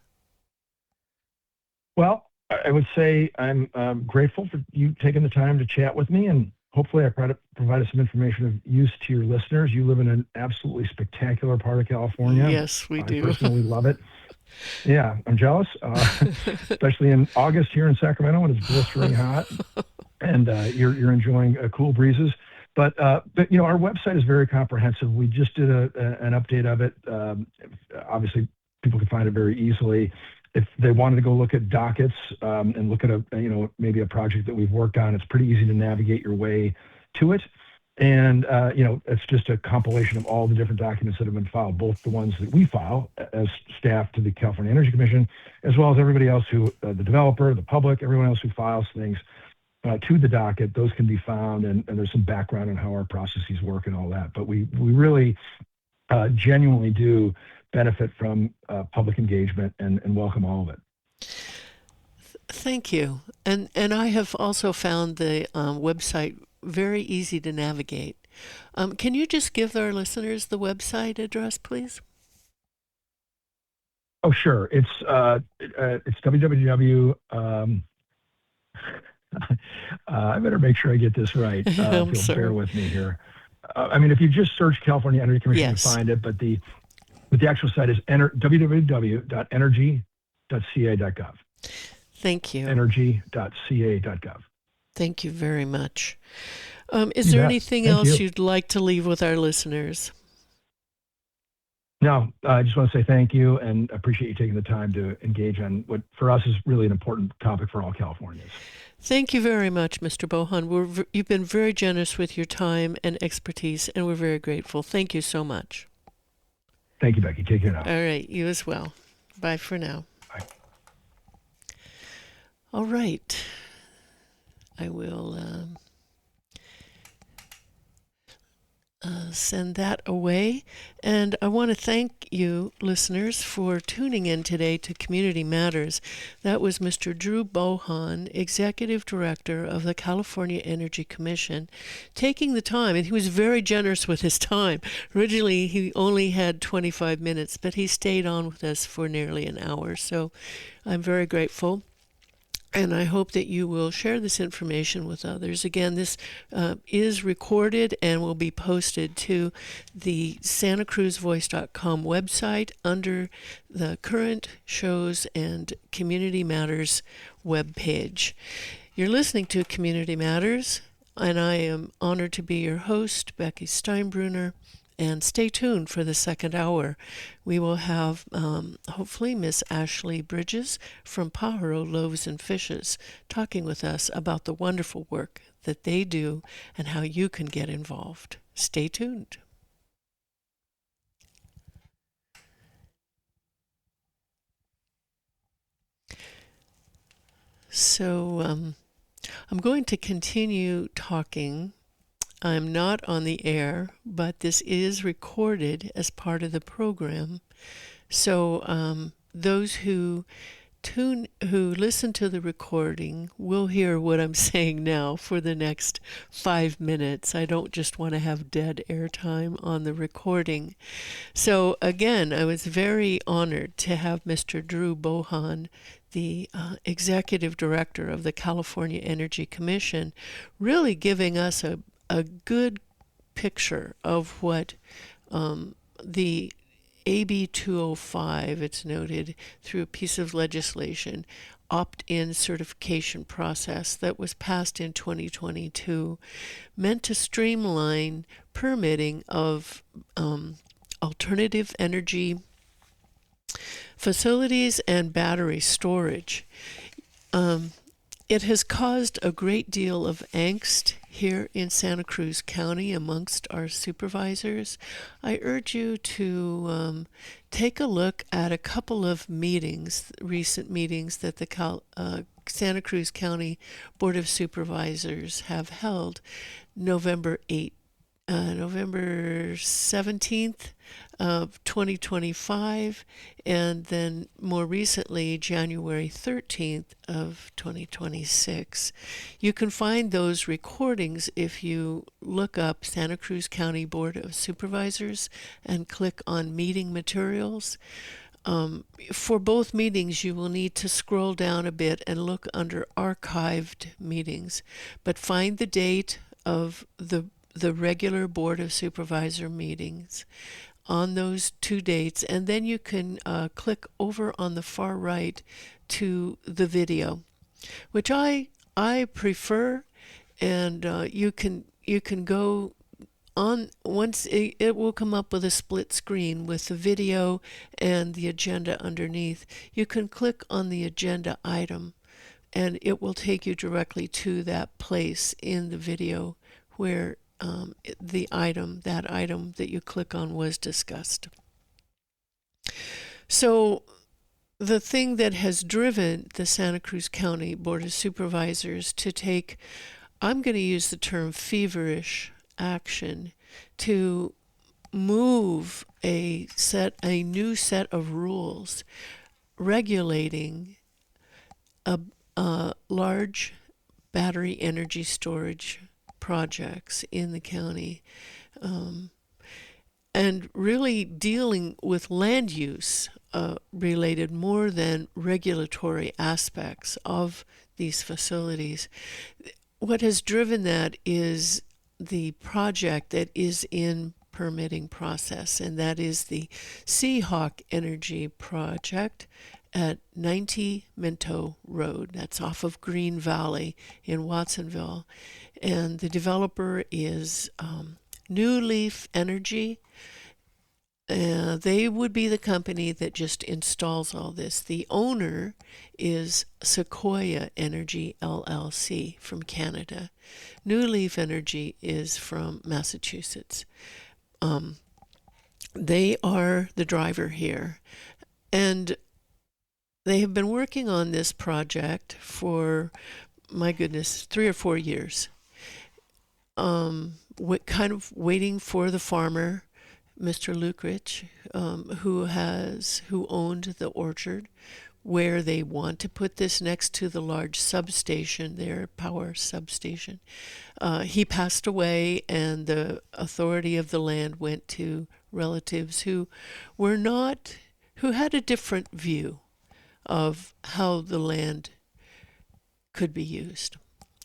Well, I would say I'm grateful for you taking the time to chat with me, and hopefully I provided some information of use to your listeners. You live in an absolutely spectacular part of California. Yes, we do. I personally love it. Yeah, I'm jealous, especially in August here in Sacramento when it's blistering hot, and you're enjoying cool breezes. But our website is very comprehensive. We just did an update of it. Obviously, people can find it very easily. If they wanted to go look at dockets and look at maybe a project that we've worked on, it's pretty easy to navigate your way to it. And, it's just a compilation of all the different documents that have been filed, both the ones that we file as staff to the California Energy Commission, as well as everybody else who, the developer, the public, everyone else who files things to the docket. Those can be found, and there's some background on how our processes work and all that. But we really genuinely do benefit from public engagement and welcome all of it. Thank you. And I have also found the website very easy to navigate. Can you just give our listeners the website address, please? Oh, sure. It's www. I better make sure I get this right. I'm If you'll sorry. bear with me here. If you just search California Energy Commission, Yes. you find it. But the actual site is www.energy.ca.gov. Thank you. Energy.ca.gov. Thank you very much. Is there anything else you'd like to leave with our listeners? No, I just want to say thank you and appreciate you taking the time to engage on what for us is really an important topic for all Californians. Thank you very much, Mr. Bohan. You've been very generous with your time and expertise, and we're very grateful. Thank you so much. Thank you, Becky. Take care now. All right, you as well. Bye for now. Bye. All right. I will send that away. And I want to thank you, listeners, for tuning in today to Community Matters. That was Mr. Drew Bohan, Executive Director of the California Energy Commission, taking the time, and he was very generous with his time. Originally, he only had 25 minutes, but he stayed on with us for nearly an hour. So I'm very grateful. And I hope that you will share this information with others. Again, this is recorded and will be posted to the santacruzvoice.com website under the current shows and Community Matters webpage. You're listening to Community Matters, and I am honored to be your host, Becky Steinbrunner. And stay tuned for the second hour. We will have, hopefully, Miss Ashley Bridges from Pajaro, Loaves, and Fishes talking with us about the wonderful work that they do and how you can get involved. Stay tuned. So I'm going to continue talking. I'm not on the air, but this is recorded as part of the program. So those who who listen to the recording will hear what I'm saying now for the next 5 minutes. I don't just want to have dead airtime on the recording. So again, I was very honored to have Mr. Drew Bohan, the executive director of the California Energy Commission, really giving us a good picture of what the AB 205, it's noted, through a piece of legislation, opt-in certification process that was passed in 2022, meant to streamline permitting of alternative energy facilities and battery storage. It has caused a great deal of angst here in Santa Cruz County amongst our supervisors. I urge you to take a look at a couple of meetings, recent meetings that the Santa Cruz County Board of Supervisors have held. November 17th of 2025, and then more recently, January 13th of 2026. You can find those recordings if you look up Santa Cruz County Board of Supervisors and click on Meeting Materials. For both meetings, you will need to scroll down a bit and look under Archived Meetings, but find the date of the regular Board of Supervisor meetings on those two dates, and then you can click over on the far right to the video, which I prefer, and you can go on. Once it will come up with a split screen with the video and the agenda underneath. You can click on the agenda item, and it will take you directly to that place in the video where that item that you click on was discussed. So the thing that has driven the Santa Cruz County Board of Supervisors to take, I'm going to use the term feverish action, to move a new set of rules regulating a large battery energy storage projects in the county, and really dealing with land use related more than regulatory aspects of these facilities. What has driven that is the project that is in permitting process, and that is the Seahawk Energy Project at 90 Minto Road. That's off of Green Valley in Watsonville. And the developer is New Leaf Energy. They would be the company that just installs all this. The owner is Sequoia Energy LLC from Canada. New Leaf Energy is from Massachusetts. They are the driver here. And they have been working on this project for, my goodness, 3 or 4 years. Kind of waiting for the farmer, Mr. Lukrich, who owned the orchard, where they want to put this next to the large substation, their power substation. He passed away, and the authority of the land went to relatives who had a different view of how the land could be used.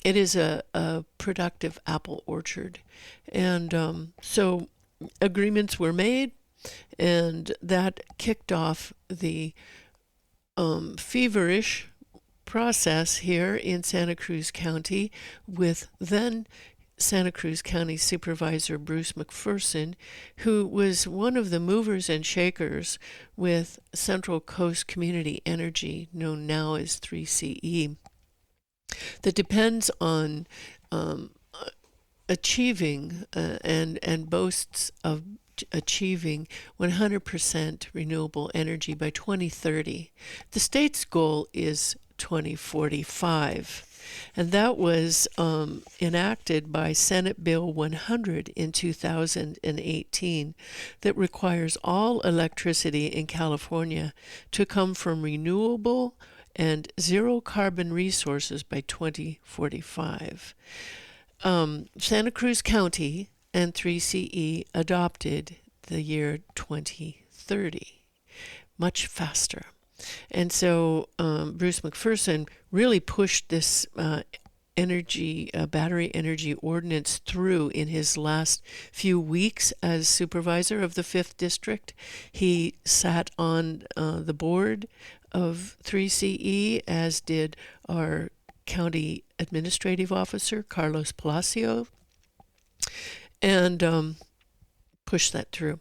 It is a productive apple orchard. And so agreements were made, and that kicked off the feverish process here in Santa Cruz County with then Santa Cruz County Supervisor Bruce McPherson, who was one of the movers and shakers with Central Coast Community Energy, known now as 3CE, that depends on achieving and boasts of achieving 100% renewable energy by 2030. The state's goal is 2045. And that was enacted by Senate Bill 100 in 2018 that requires all electricity in California to come from renewable and zero carbon resources by 2045. Santa Cruz County and 3CE adopted the year 2030 much faster. And so Bruce McPherson really pushed this battery energy ordinance through in his last few weeks as supervisor of the 5th District. He sat on the board of 3CE, as did our county administrative officer, Carlos Palacio, and pushed that through.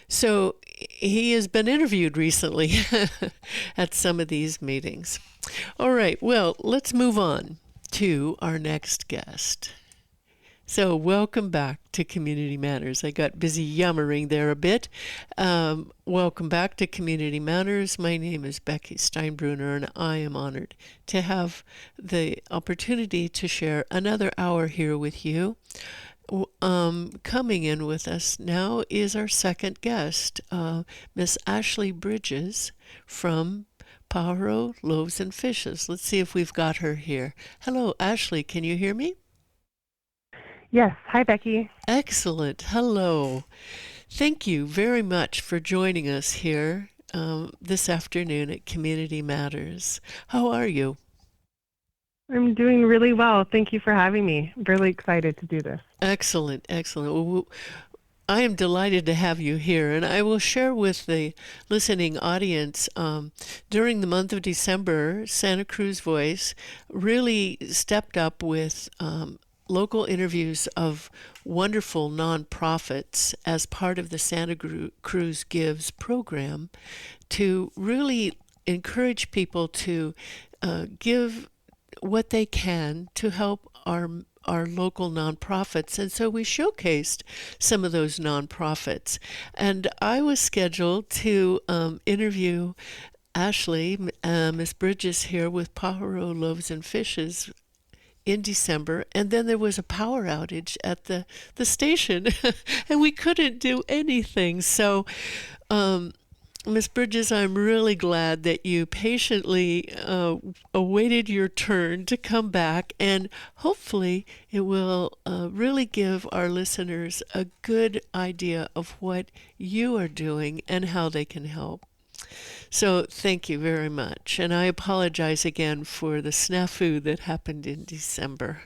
So he has been interviewed recently at some of these meetings. All right, well, let's move on to our next guest. So welcome back to Community Matters. I got busy yammering there a bit. Welcome back to Community Matters. My name is Becky Steinbrunner, and I am honored to have the opportunity to share another hour here with you. Coming in with us now is our second guest, Miss Ashley Bridges from Pajaro, Loaves, and Fishes. Let's see if we've got her here. Hello, Ashley. Can you hear me? Yes. Hi, Becky. Excellent. Hello. Thank you very much for joining us here this afternoon at Community Matters. How are you? I'm doing really well. Thank you for having me. I'm really excited to do this. Excellent, excellent. Well, I am delighted to have you here, and I will share with the listening audience, during the month of December, Santa Cruz Voice really stepped up with local interviews of wonderful nonprofits as part of the Santa Cruz Gives program to really encourage people to give what they can to help our local nonprofits. And so we showcased some of those nonprofits. And I was scheduled to interview Ashley, Miss Bridges here with Pajaro, Loaves, and Fishes in December, and then there was a power outage at the station, and we couldn't do anything. So Ms. Bridges, I'm really glad that you patiently awaited your turn to come back, and hopefully it will really give our listeners a good idea of what you are doing and how they can help. So thank you very much, and I apologize again for the snafu that happened in December.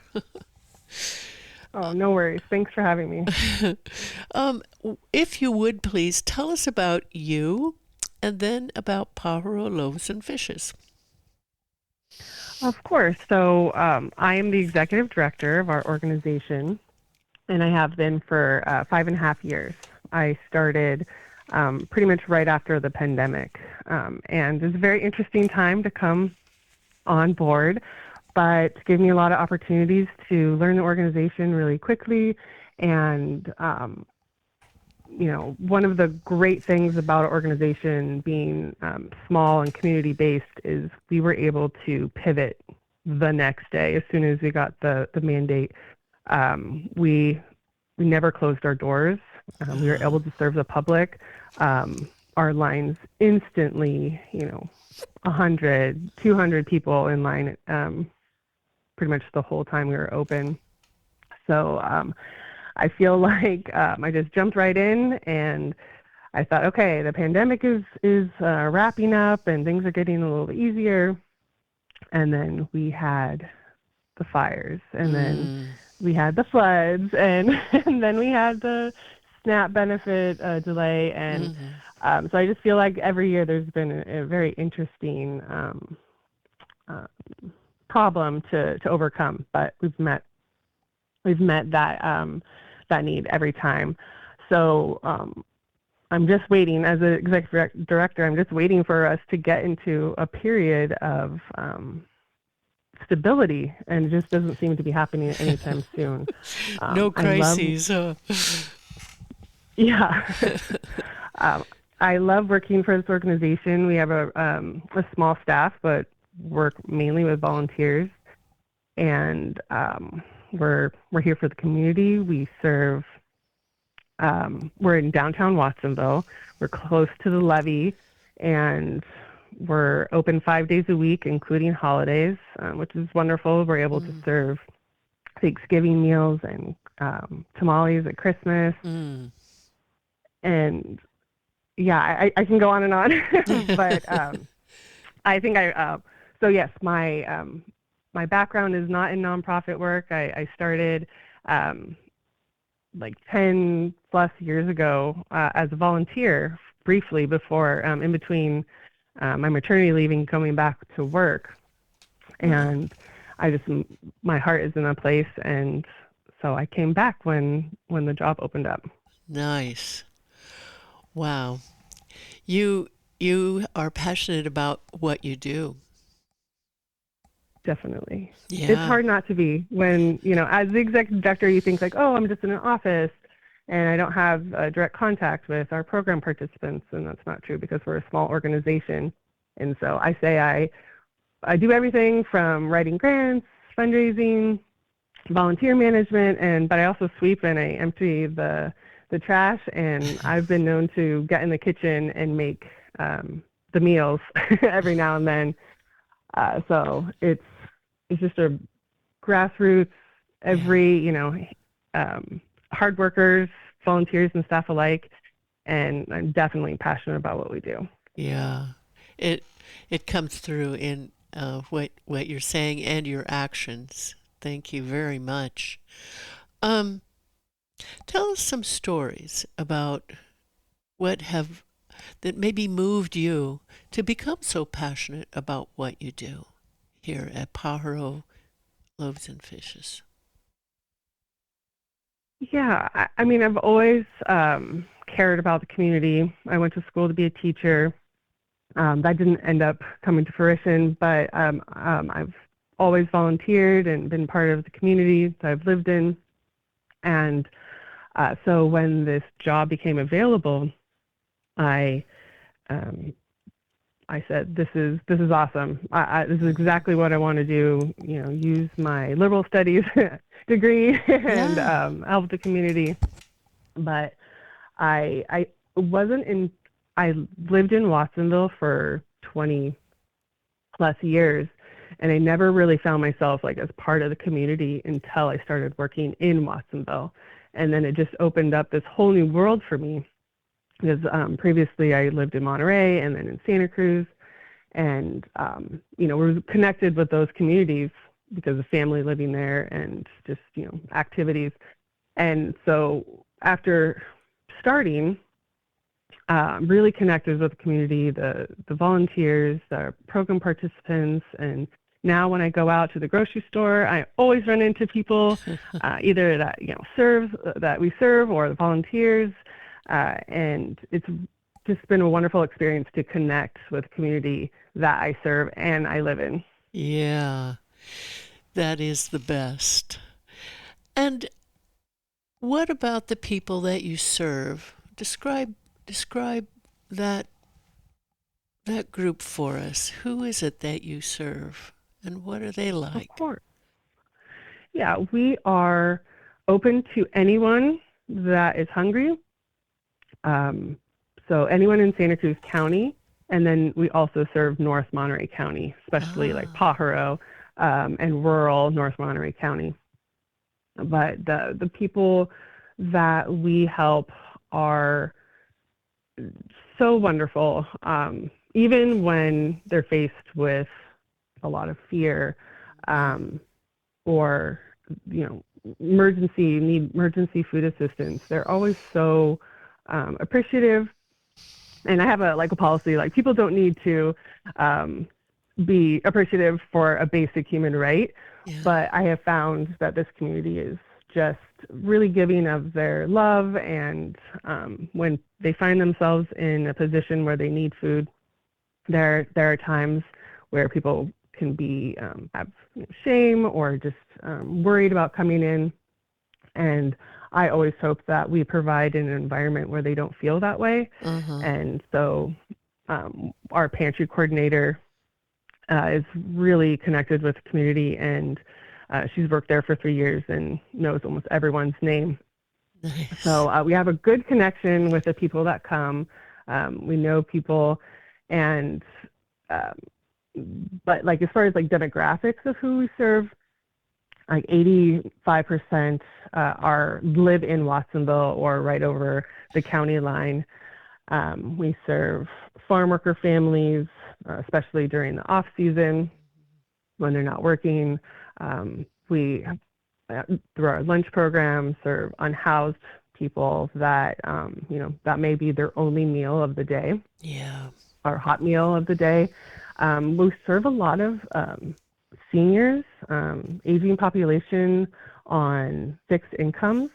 Oh, no worries. Thanks for having me. If you would please tell us about you and then about Pajaro, Loaves, and Fishes. Of course. So I am the executive director of our organization, and I have been for 5.5 years. I started pretty much right after the pandemic, and it's a very interesting time to come on board, but gave me a lot of opportunities to learn the organization really quickly. And one of the great things about our organization being small and community-based is we were able to pivot the next day as soon as we got the mandate. We never closed our doors. We were able to serve the public. Our lines instantly, 100, 200 people in line pretty much the whole time we were open. So I feel like I just jumped right in, and I thought, okay, the pandemic is wrapping up and things are getting a little easier. And then we had the fires, and then we had the floods, and then we had the SNAP benefit delay. And so I just feel like every year there's been a very interesting problem to overcome, but we've met that need every time. So I'm just waiting, as an executive director, I'm just waiting for us to get into a period of stability, and it just doesn't seem to be happening anytime soon. No crises. Yeah. I love working for this organization. We have a small staff, but work mainly with volunteers, and we're here for the community. We serve. We're in downtown Watsonville. We're close to the levee, and We're open 5 days a week, including holidays, which is wonderful. We're able to serve Thanksgiving meals and tamales at Christmas. And yeah, I can go on and on, but I think so yes, my background is not in nonprofit work. I started like 10 plus years ago as a volunteer briefly before, in between my maternity leave and coming back to work. And my heart is in a place, and so I came back when the job opened up. Nice. Wow. You are passionate about what you do. Definitely. Yeah. It's hard not to be when, as the executive director, you think like, oh, I'm just in an office and I don't have direct contact with our program participants. And that's not true because we're a small organization. And so I say I do everything from writing grants, fundraising, volunteer management, but I also sweep and I empty the trash. And I've been known to get in the kitchen and make the meals every now and then. So it's just a grassroots, every, hard workers, volunteers and staff alike. And I'm definitely passionate about what we do. Yeah. It comes through in what you're saying and your actions. Thank you very much. Tell us some stories about that maybe moved you to become so passionate about what you do here at Pajaro, Loaves and Fishes. Yeah, I mean, I've always cared about the community. I went to school to be a teacher. That didn't end up coming to fruition, but I've always volunteered and been part of the community that I've lived in. And so when this job became available, I said, this is awesome. This is exactly what I want to do, use my liberal studies degree and help the community. But I lived in Watsonville for 20 plus years, and I never really found myself like as part of the community until I started working in Watsonville. And then it just opened up this whole new world for me. Because previously I lived in Monterey and then in Santa Cruz, and we're connected with those communities because of family living there and just activities. And so after starting, really connected with the community, the volunteers, the program participants, and now when I go out to the grocery store, I always run into people either that that we serve or the volunteers. And it's just been a wonderful experience to connect with the community that I serve and I live in. Yeah, that is the best. And what about the people that you serve? Describe that group for us. Who is it that you serve, and what are they like? Of course. Yeah, we are open to anyone that is hungry. So anyone in Santa Cruz County, and then we also serve North Monterey County, especially like Pajaro and rural North Monterey County. But the people that we help are so wonderful, even when they're faced with a lot of fear or emergency food assistance. They're always so appreciative. And I have a policy, like people don't need to be appreciative for a basic human right. Yeah. But I have found that this community is just really giving of their love. And when they find themselves in a position where they need food, there are times where people can be have shame or just worried about coming in. And I always hope that we provide an environment where they don't feel that way. Mm-hmm. And so our pantry coordinator is really connected with the community, and she's worked there for 3 years and knows almost everyone's name. Nice. So we have a good connection with the people that come. We know people, and but like as far as like demographics of who we serve, like 85% live in Watsonville or right over the county line. We serve farm worker families, especially during the off season when they're not working. We, through our lunch program, serve unhoused people that, that may be their only meal of the day. Yeah. Our hot meal of the day. We serve a lot of seniors, aging population on fixed incomes.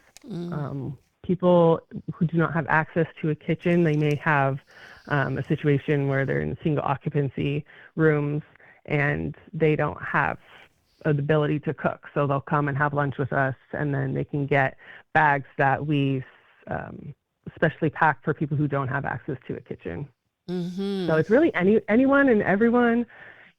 People who do not have access to a kitchen. They may have a situation where they're in single occupancy rooms and they don't have the ability to cook. So they'll come and have lunch with us, and then they can get bags that we specially pack for people who don't have access to a kitchen. So it's really anyone and everyone.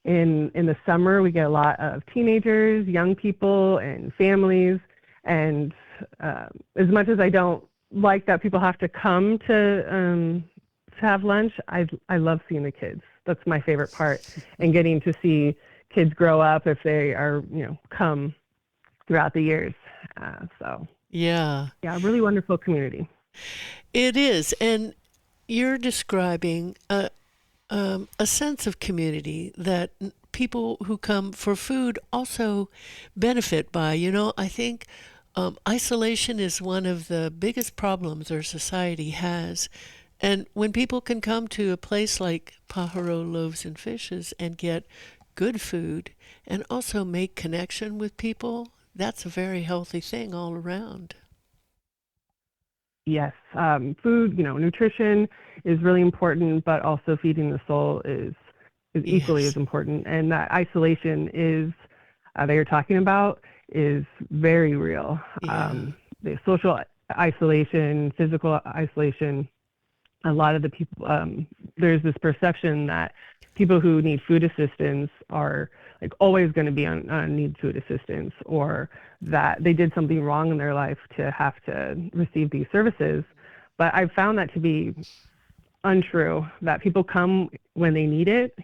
In the summer, we get a lot of teenagers, young people, and families. And as much as I don't like that people have to come to have lunch, I love seeing the kids. That's my favorite part, and getting to see kids grow up if they are, come throughout the years. Yeah, really wonderful community. It is, and you're describing a sense of community that people who come for food also benefit by. I think isolation is one of the biggest problems our society has. And when people can come to a place like Pajaro Loaves and Fishes and get good food and also make connection with people, that's a very healthy thing all around. Yes, food, nutrition is really important, but also feeding the soul is equally as important. And that isolation is that you're talking about is very real. Yeah. The social isolation, physical isolation. A lot of the people, there's this perception that people who need food assistance are like always going to be on need food assistance, or that they did something wrong in their life to have to receive these services. But I've found that to be untrue, that people come when they need it.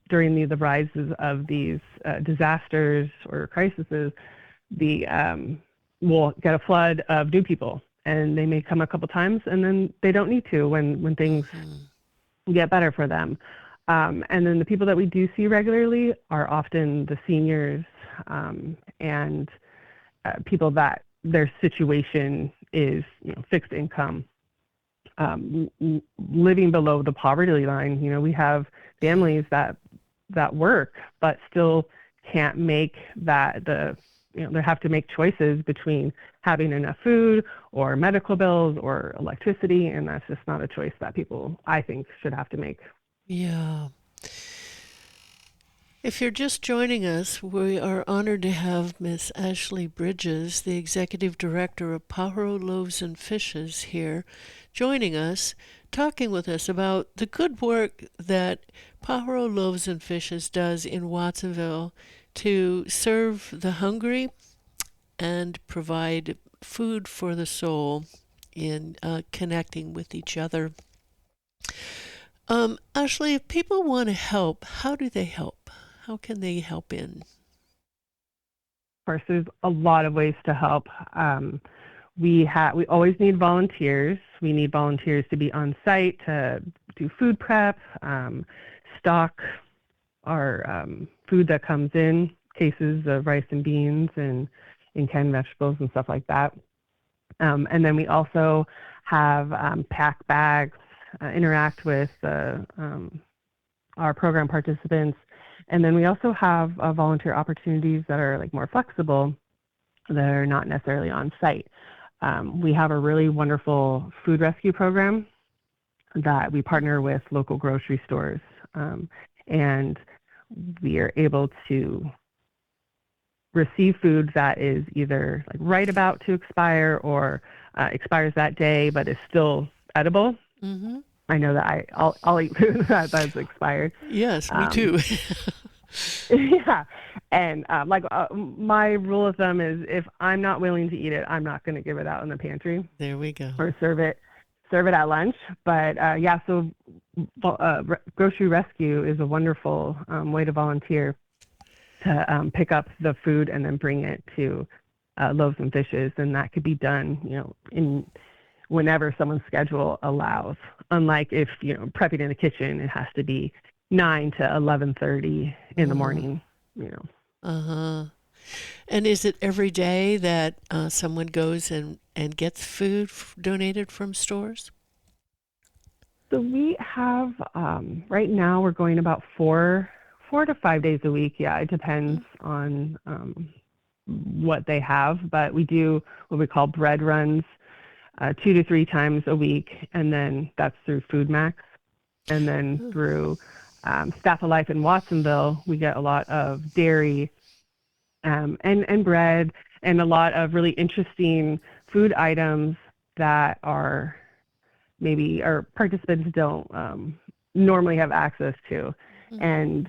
During the rises of these disasters or crises, we'll get a flood of new people, and they may come a couple times and then they don't need to when things get better for them. And then the people that we do see regularly are often the seniors and people that their situation is fixed income, living below the poverty line. We have families that work but still can't make that they have to make choices between having enough food or medical bills or electricity, and that's just not a choice that people, I think, should have to make. Yeah. If you're just joining us, we are honored to have Miss Ashley Bridges, the Executive Director of Pajaro Loaves and Fishes, here, joining us, talking with us about the good work that Pajaro Loaves and Fishes does in Watsonville to serve the hungry and provide food for the soul in connecting with each other. Ashley, if people want to help, how do they help? How can they help in? Of course, there's a lot of ways to help. We always need volunteers. We need volunteers to be on site to do food prep, stock our food that comes in, cases of rice and beans and canned vegetables and stuff like that. And then we also have pack bags, interact with our program participants. And then we also have volunteer opportunities that are like more flexible, that are not necessarily on site. We have a really wonderful food rescue program that we partner with local grocery stores. And we are able to receive food that is either like right about to expire or expires that day, but is still edible. Mm-hmm. I know that I'll eat food that's expired. Yes, me too. Yeah, and my rule of thumb is if I'm not willing to eat it, I'm not going to give it out in the pantry. There we go. Or serve it at lunch. But so grocery rescue is a wonderful way to volunteer to pick up the food and then bring it to Loaves and Fishes, and that could be done, in whenever someone's schedule allows. Unlike if prepping in the kitchen, it has to be 9 to 11:30 in the morning. Uh-huh. And is it every day that someone goes and gets food donated from stores? So we have right now we're going about 4 to 5 days a week. Yeah, it depends on what they have, but we do what we call bread runs 2 to 3 times a week, and then that's through Food Max, and then through Staff of Life in Watsonville, we get a lot of dairy and bread and a lot of really interesting food items that are maybe our participants don't normally have access to. And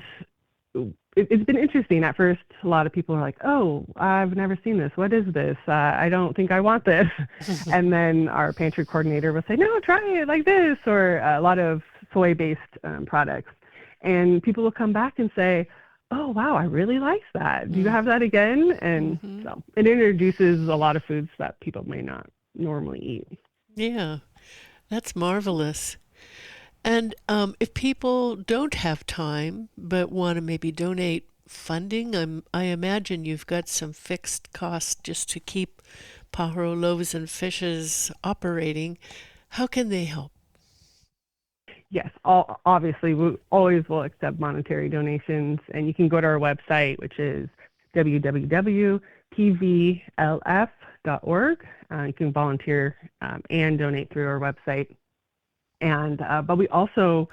it's been interesting. At first, a lot of people are like, oh, I've never seen this. What is this? I don't think I want this. And then our pantry coordinator will say, no, try it like this, or a lot of soy-based products. And people will come back and say, oh, wow, I really like that. Do you have that again? And so it introduces a lot of foods that people may not normally eat. Yeah, that's marvelous. And if people don't have time but want to maybe donate funding, I imagine you've got some fixed costs just to keep Pajaro Loaves and Fishes operating. How can they help? Yes, obviously, we always will accept monetary donations, and you can go to our website, which is www.pvlf.org. You can volunteer and donate through our website. And but we also,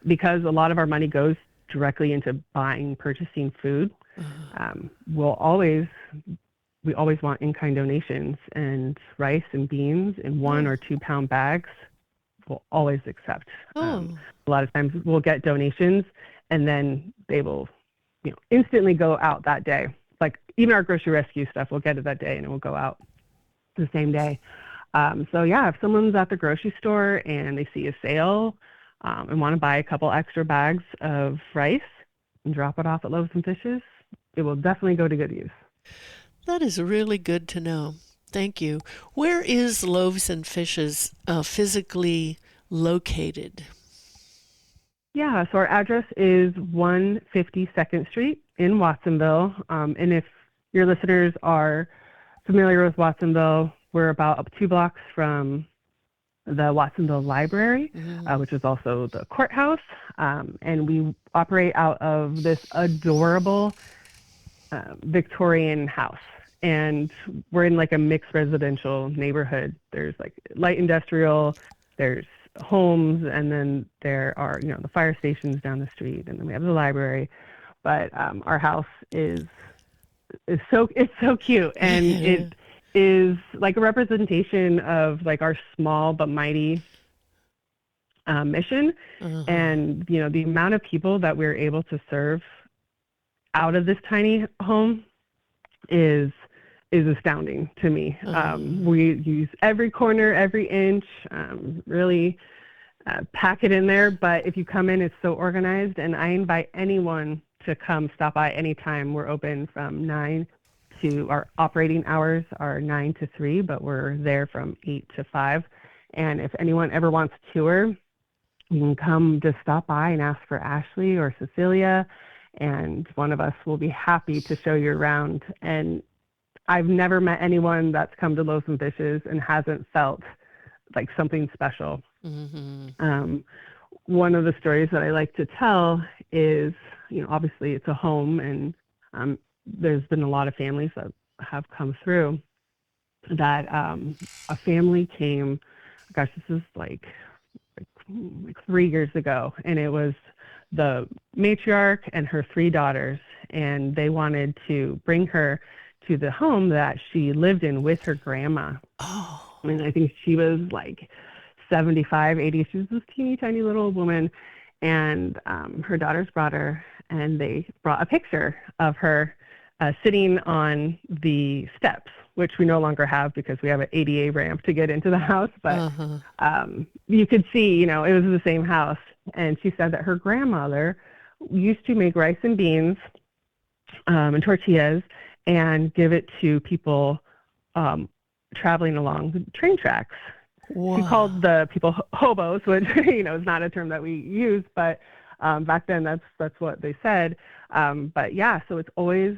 because a lot of our money goes directly into purchasing food, we always want in-kind donations, and rice and beans in 1 or 2 pound bags. We'll always accept. A lot of times we'll get donations, and then they will, instantly go out that day. Like even our grocery rescue stuff, we'll get it that day, and it will go out the same day. So yeah, if someone's at the grocery store and they see a sale and want to buy a couple extra bags of rice and drop it off at Loaves and Fishes, it will definitely go to good use. That is really good to know. Thank you. Where is Loaves and Fishes physically located? Yeah, so our address is 152nd Street in Watsonville. And if your listeners are familiar with Watsonville, we're about 2 blocks from the Watsonville Library, which is also the courthouse. And we operate out of this adorable Victorian house. And we're in like a mixed residential neighborhood. There's like light industrial, there's homes, and then there are, the fire stations down the street, and then we have the library. But our house is so cute, and it is like a representation of like our small but mighty mission. And the amount of people that we're able to serve out of this tiny home is astounding to me. We use every corner, every inch, really pack it in there. But if you come in, it's so organized, and I invite anyone to come stop by anytime. We're open from 9 to, our operating hours are 9 to 3, but we're there from 8 to 5. And if anyone ever wants a tour, you can come just stop by and ask for Ashley or Cecilia, and one of us will be happy to show you around. And I've never met anyone that's come to Loaves and Fishes and hasn't felt like something special. One of the stories that I like to tell is, obviously it's a home, and there's been a lot of families that have come through that a family came, gosh, this is like 3 years ago, and it was the matriarch and her 3 daughters, and they wanted to bring her to the home that she lived in with her grandma. And I think she was like 75, 80. She was this teeny tiny little woman, and her daughters brought her, and they brought a picture of her sitting on the steps, which we no longer have because we have an ADA ramp to get into the house. But you could see, it was the same house. And she said that her grandmother used to make rice and beans and tortillas and give it to people traveling along the train tracks. Wow. She called the people hobos, which is not a term that we use, but back then that's what they said. But yeah, so it's always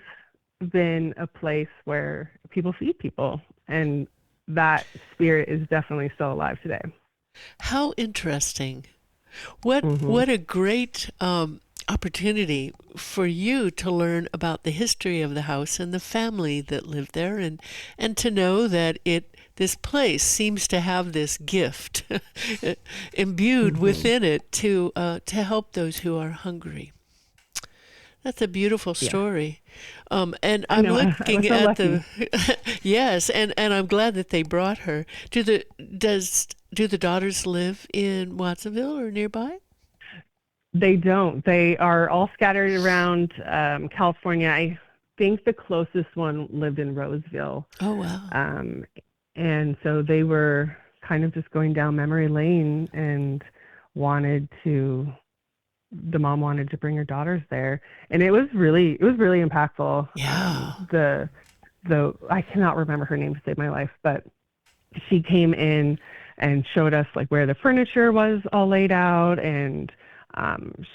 been a place where people feed people, and that spirit is definitely still alive today. How interesting. What a great opportunity for you to learn about the history of the house and the family that lived there, and to know that this place seems to have this gift imbued within it to help those who are hungry. That's a beautiful Yeah. story. And I I'm know. I was looking so at lucky. yes, and I'm glad that they brought her. Do the daughters live in Watsonville or nearby? They don't. They are all scattered around California. I think the closest one lived in Roseville. Oh, wow. And so they were kind of just going down memory lane and the mom wanted to bring her daughters there. And it was really impactful. Yeah. The I cannot remember her name to save my life, but she came in and showed us like where the furniture was all laid out, and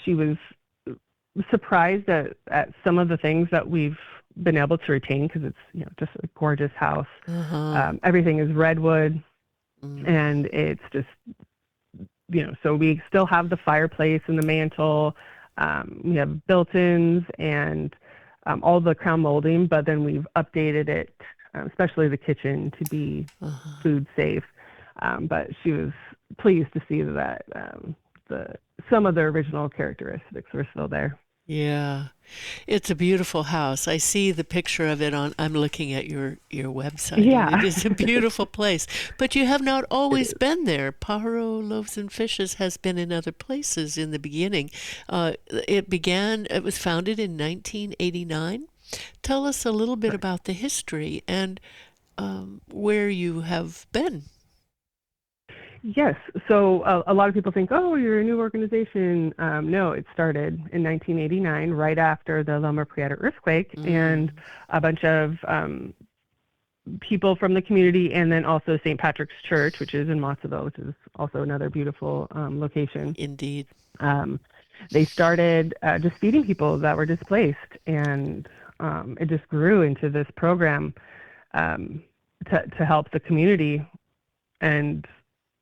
she was surprised at some of the things that we've been able to retain, because it's just a gorgeous house. Everything is redwood, and it's just so we still have the fireplace and the mantle. We have built-ins and all the crown molding, but then we've updated it, especially the kitchen, to be food safe. But she was pleased to see that some of the original characteristics were still there. Yeah. It's a beautiful house. I see the picture of it I'm looking at your website, and it Yeah. is a beautiful place. But you have not It always is. been there. Pajaro Loaves and Fishes has been in other places in the beginning. It was founded in 1989. Tell us a little bit about the history and where you have been. Yes. So a lot of people think, oh, you're a new organization. No, it started in 1989, right after the Loma Prieta Earthquake, and a bunch of people from the community, and then also St. Patrick's Church, which is in Mattsville, which is also another beautiful location. Indeed. They started just feeding people that were displaced, and it just grew into this program to help the community. And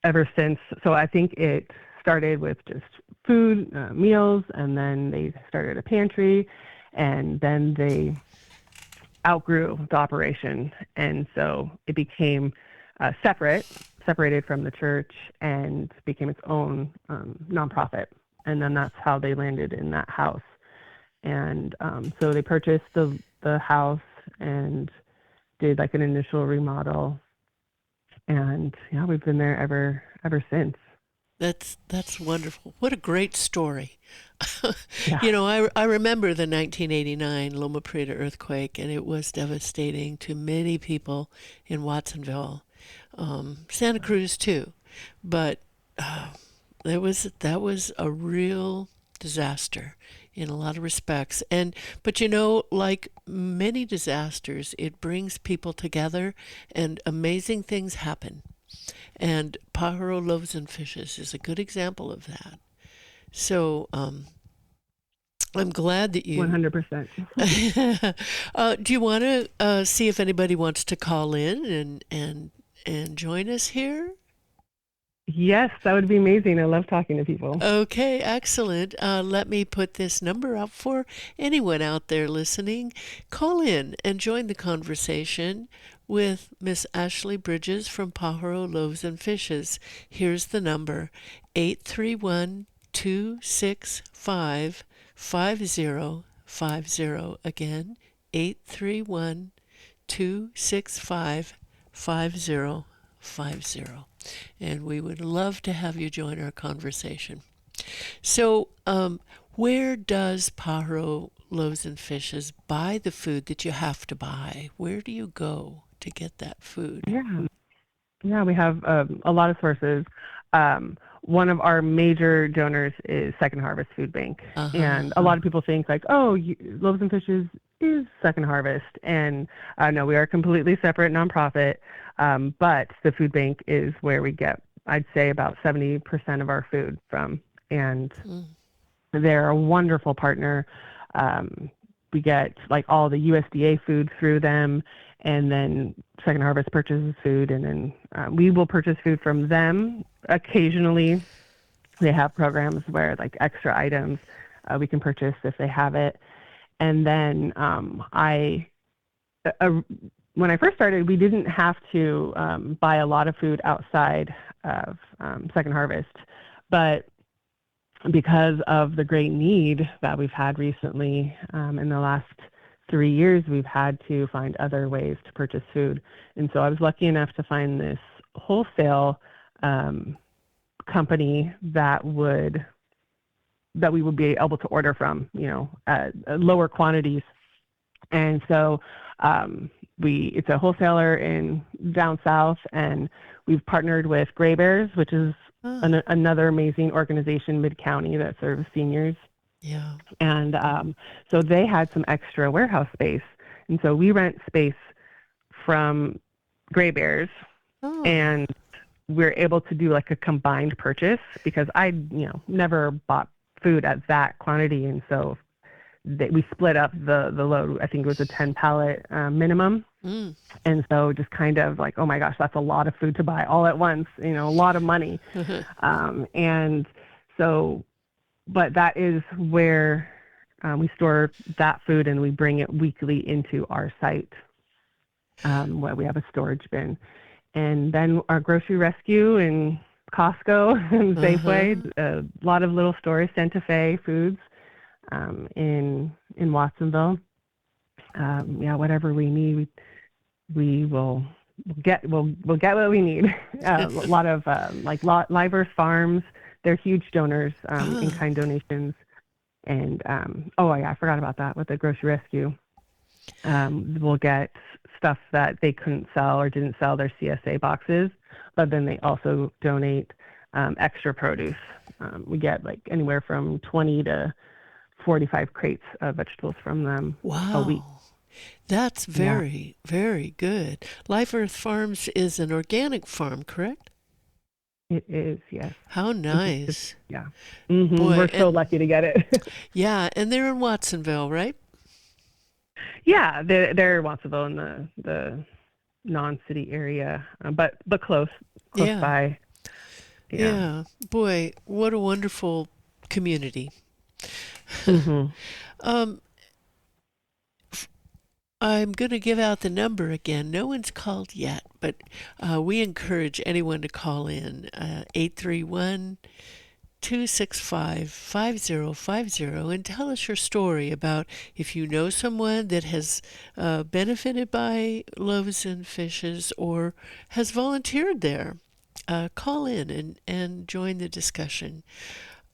ever since, so I think it started with just food, meals, and then they started a pantry, and then they outgrew the operation, and so it became separated from the church, and became its own nonprofit. And then that's how they landed in that house. And so they purchased the house and did like an initial remodel, and yeah, we've been there ever since. That's wonderful. What a great story. Yeah. I remember the 1989 Loma Prieta earthquake, and it was devastating to many people in Watsonville, Santa Cruz too. But that was a real disaster in a lot of respects. But like many disasters, it brings people together, and amazing things happen. And Pajaro Loaves and Fishes is a good example of that. So I'm glad that you. 100%. Do you want to see if anybody wants to call in and join us here? Yes, that would be amazing. I love talking to people. Okay, excellent. Let me put this number up for anyone out there listening. Call in and join the conversation with Miss Ashley Bridges from Pajaro Loaves and Fishes. Here's the number, 831-265-5050. Again, 831-265-5050. And we would love to have you join our conversation. So, where does Pajaro Loaves and Fishes buy the food that you have to buy? Where do you go to get that food? Yeah, we have a lot of sources. one of our major donors is Second Harvest Food Bank. And a lot of people think like, oh, Loaves and Fishes is Second Harvest. And no, we are a completely separate nonprofit. But the food bank is where we get, I'd say, about 70% of our food from. And they're a wonderful partner. We get like all the USDA food through them. And then Second Harvest purchases food, and then we will purchase food from them. Occasionally, they have programs where like extra items we can purchase if they have it. And then when I first started, we didn't have to buy a lot of food outside of Second Harvest, but because of the great need that we've had recently in the last 3 years, we've had to find other ways to purchase food. And so I was lucky enough to find this wholesale company that we would be able to order from, at lower quantities. And so it's a wholesaler in down south, and we've partnered with Gray Bears, which is another amazing organization mid-county that serves seniors. Yeah. And so they had some extra warehouse space. And so we rent space from Gray Bears, and we're able to do like a combined purchase because I, never bought food at that quantity. And so we split up the load. I think it was a 10 pallet minimum. And so just kind of like, oh my gosh, that's a lot of food to buy all at once, a lot of money. And so, but that is where we store that food, and we bring it weekly into our site where we have a storage bin. And then our grocery rescue and Costco and Safeway, a lot of little stores, Santa Fe Foods in Watsonville. Whatever we need, we'll get what we need. A lot of Live Earth Farms. They're huge donors, in-kind donations. And, I forgot about that with the grocery rescue. We'll get stuff that they couldn't sell or didn't sell their CSA boxes, but then they also donate extra produce. We get like anywhere from 20 to 45 crates of vegetables from them a week. That's very, very good. Live Earth Farms is an organic farm, correct? It is, yes. How nice. Yeah. Boy, we're so lucky to get it. Yeah, and they're in Watsonville, right? Yeah, they're in Watsonville in the non-city area, but close by. Yeah. Boy, what a wonderful community. I'm going to give out the number again. No one's called yet, but we encourage anyone to call in 831-265-5050 and tell us your story about if you know someone that has benefited by Loaves and Fishes or has volunteered there. Call in and join the discussion.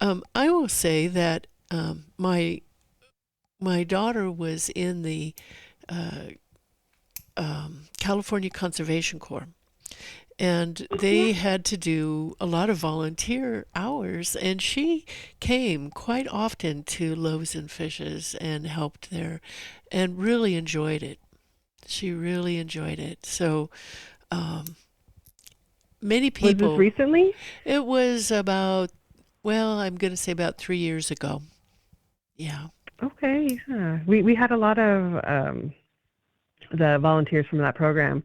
I will say that my daughter was in the California Conservation Corps, and they had to do a lot of volunteer hours, and she came quite often to Loaves and Fishes and helped there and really enjoyed it. She really enjoyed it. So many people... Was this recently? It was about, I'm going to say about 3 years ago. Yeah. Okay, yeah. We had a lot of the volunteers from that program.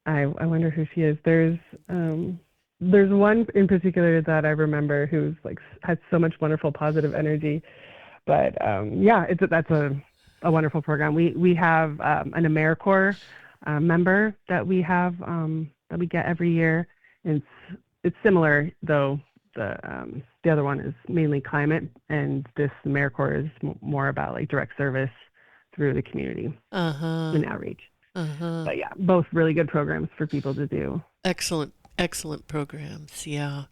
I wonder who she is. There's one in particular that I remember who's has so much wonderful positive energy. But that's a wonderful program. We have an AmeriCorps member that we have that we get every year. It's similar though. The other one is mainly climate, and this AmeriCorps is more about direct service through the community and outreach. But yeah, both really good programs for people to do. Excellent programs, yeah.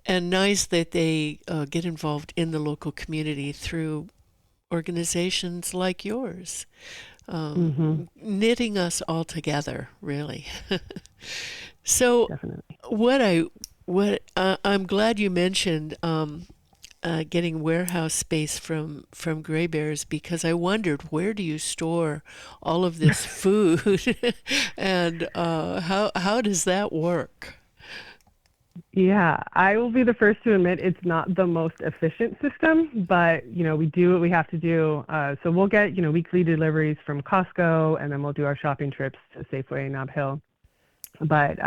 And nice that they get involved in the local community through organizations like yours, knitting us all together, really. So Definitely. What I'm glad you mentioned getting warehouse space from gray bears, because I wondered, where do you store all of this food, and how does that work? Yeah, I will be the first to admit it's not the most efficient system, but we do what we have to do. So we'll get weekly deliveries from Costco, and then we'll do our shopping trips to Safeway and Nob Hill. But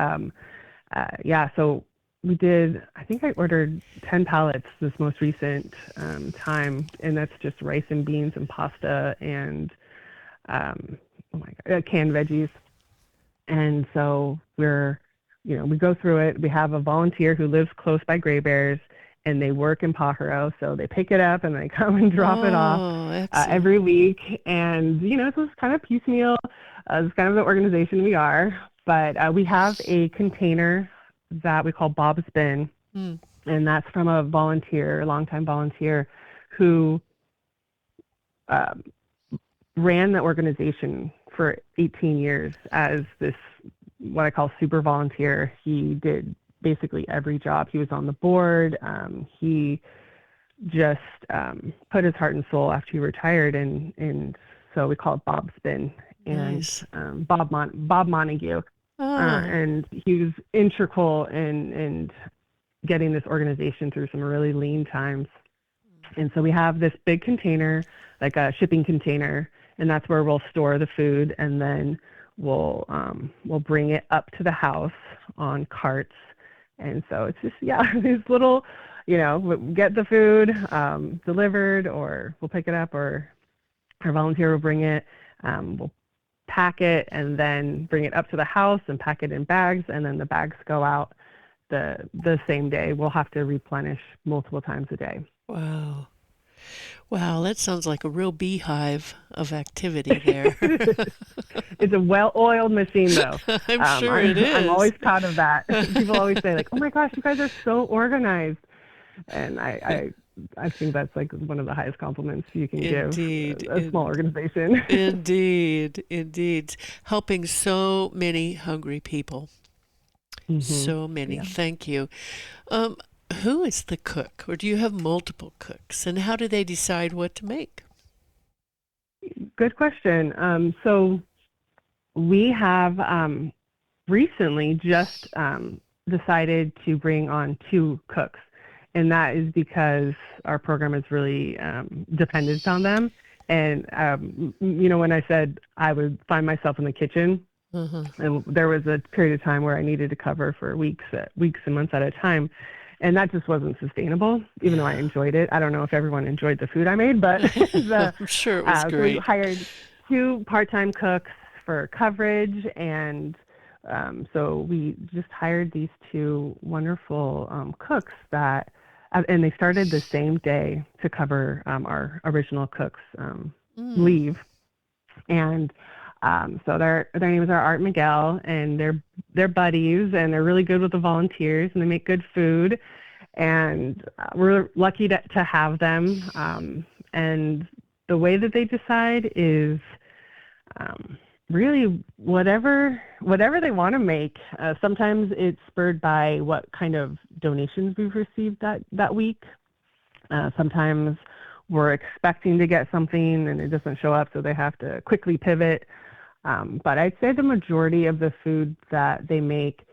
yeah, so we did. I think I ordered 10 pallets this most recent time, and that's just rice and beans and pasta and oh my God, canned veggies. And so we go through it. We have a volunteer who lives close by Gray Bears, and they work in Pajaro, so they pick it up and they come and drop it off Oh, excellent. every week. And so it's kind of piecemeal. It's kind of the organization we are. But we have a container that we call Bob's Bin, Hmm. and that's from a longtime volunteer, who um, ran the organization for 18 years as this, what I call super volunteer. He did basically every job. He was on the board. He just put his heart and soul after he retired, and so we call it Bob's Bin. And Nice. Bob Montague, Oh, and he was integral in getting this organization through some really lean times. And so we have this big container, like a shipping container, and that's where we'll store the food, and then we'll bring it up to the house on carts. And so it's just, yeah, these little, we get the food delivered, or we'll pick it up, or our volunteer will bring it. We'll pack it and then bring it up to the house and pack it in bags, and then the bags go out the same day. We'll have to replenish multiple times a day. wow. Wow, that sounds like a real beehive of activity there. It's a well-oiled machine, though. I'm sure it I'm is. always proud of that. People always say, like, "Oh my gosh, you guys are so organized," and I think that's like one of the highest compliments you can give Indeed, a small organization. indeed, indeed. Helping so many hungry people. Hmm. So many. Yeah. Thank you. Um, who is the cook, or do you have multiple cooks, and how do they decide what to make? Good question. So we have recently just decided to bring on two cooks, and that is because our program is really dependent on them. And when I said I would find myself in the kitchen, Uh-huh. and there was a period of time where I needed to cover for weeks and months at a time, and that just wasn't sustainable. Even though I Yeah. enjoyed it, I don't know if everyone enjoyed the food I made, but the I'm sure it was so we great. hired two part-time cooks for coverage, and so we just hired these two wonderful cooks and they started the same day to cover our original cooks Mm. leave. And so their names are Art and Miguel, and they're buddies, and they're really good with the volunteers, and they make good food, and we're lucky to have them. And the way that they decide is really whatever they want to make. Sometimes it's spurred by what kind of donations we've received that week. Sometimes we're expecting to get something and it doesn't show up, so they have to quickly pivot. But I'd say the majority of the food that they make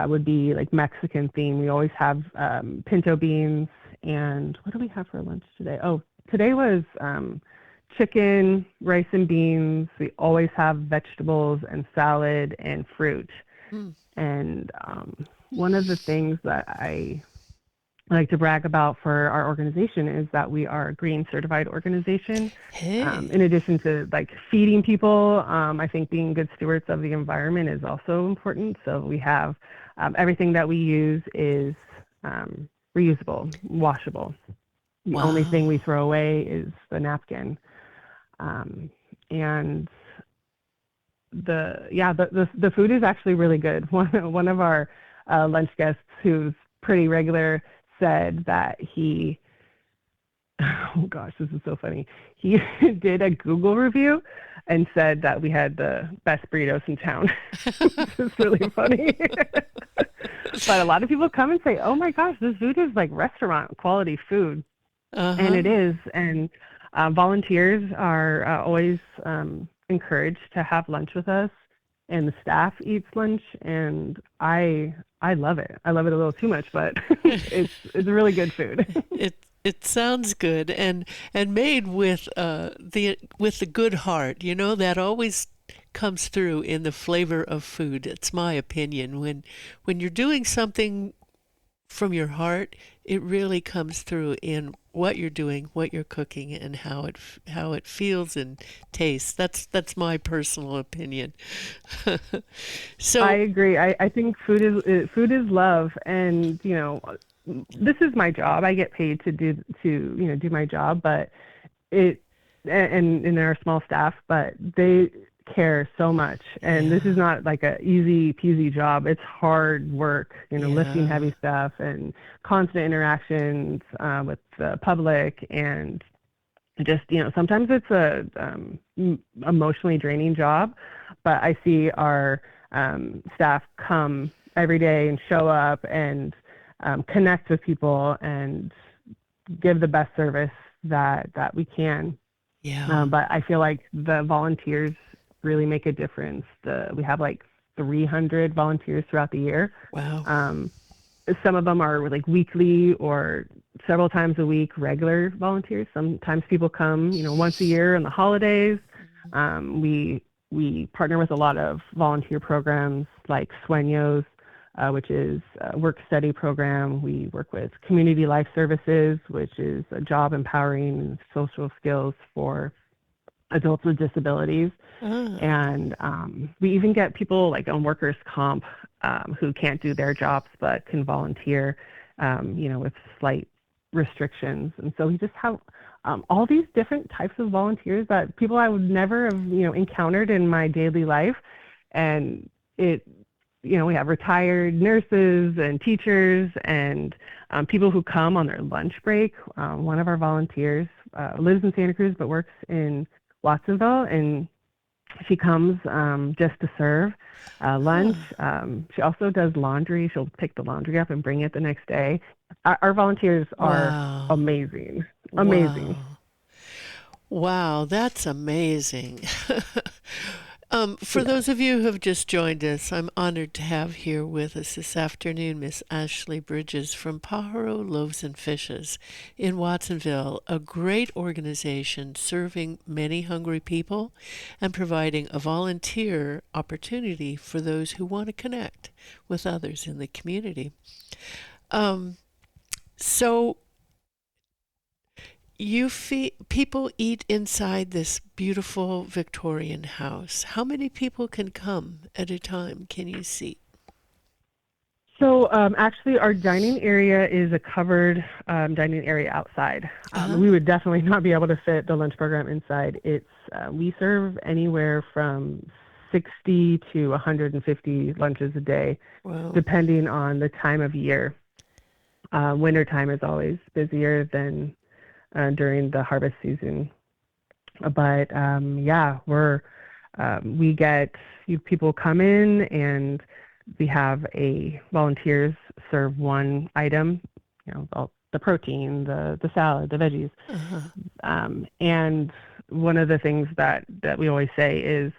would be like Mexican themed. We always have pinto beans, and what do we have for lunch today? Oh, today was chicken, rice and beans. We always have vegetables and salad and fruit. Mm. And one of the things that I like to brag about for our organization is that we are a green certified organization. Hey. In addition to like feeding people, I think being good stewards of the environment is also important. So we have everything that we use is reusable, washable. The only thing we Wow. throw away is the napkin. And the food is actually really good. One of our lunch guests, who's pretty regular, said that oh gosh, this is so funny. He did a Google review and said that we had the best burritos in town, which is really funny. But a lot of people come and say, "Oh my gosh, this food is like restaurant quality food," and Uh-huh. it is. And volunteers are always encouraged to have lunch with us, and the staff eats lunch, and I love it. I love it a little too much, but it's really good food. It sounds good, and made with the good heart. You know, that always comes through in the flavor of food. It's my opinion. When you're doing something from your heart, it really comes through in what you're doing, what you're cooking, and how it feels and tastes. That's my personal opinion. I So, agree. I think food is love, and this is my job. I get paid to do my job, but it and our small staff, but they care so much. And this is yeah, not like a easy peasy job. It's hard work, lifting yeah. heavy stuff and constant interactions with the public, and just sometimes it's a emotionally draining job, but I see our staff come every day and show up and connect with people and give the best service that we can. Yeah. But I feel like the volunteers really make a difference. We have like 300 volunteers throughout the year. Wow. Um, some of them are like weekly or several times a week regular volunteers. Sometimes people come, once a year on the holidays. We partner with a lot of volunteer programs like Sueños, which is a work study program. We work with Community Life Services, which is a job empowering social skills for adults with disabilities. Ah, And we even get people like on workers' comp who can't do their jobs but can volunteer, with slight restrictions. And so we just have all these different types of volunteers that people I would never have, encountered in my daily life. And we have retired nurses and teachers and people who come on their lunch break. One of our volunteers lives in Santa Cruz but works in Watsonville, and she comes just to serve lunch. ah. She also does laundry. She'll pick the laundry up and bring it the next day. Our volunteers are Wow. amazing, amazing. Wow. Wow, that's amazing. For Yeah. those of you who have just joined us, I'm honored to have here with us this afternoon Miss Ashley Bridges from Pajaro, Loaves and Fishes in Watsonville, a great organization serving many hungry people and providing a volunteer opportunity for those who want to connect with others in the community. Um, so people eat inside this beautiful Victorian house. How many people can come at a time? Can you see? So actually, our dining area is a covered dining area outside. We Ah, would definitely not be able to fit the lunch program inside. We serve anywhere from 60 to 150 lunches a day, wow. depending on the time of year. Winter time is always busier than during the harvest season. But yeah, we get people come in, and we have a volunteers serve one item, the protein, the salad, the veggies. Uh-huh. And one of the things that we always say is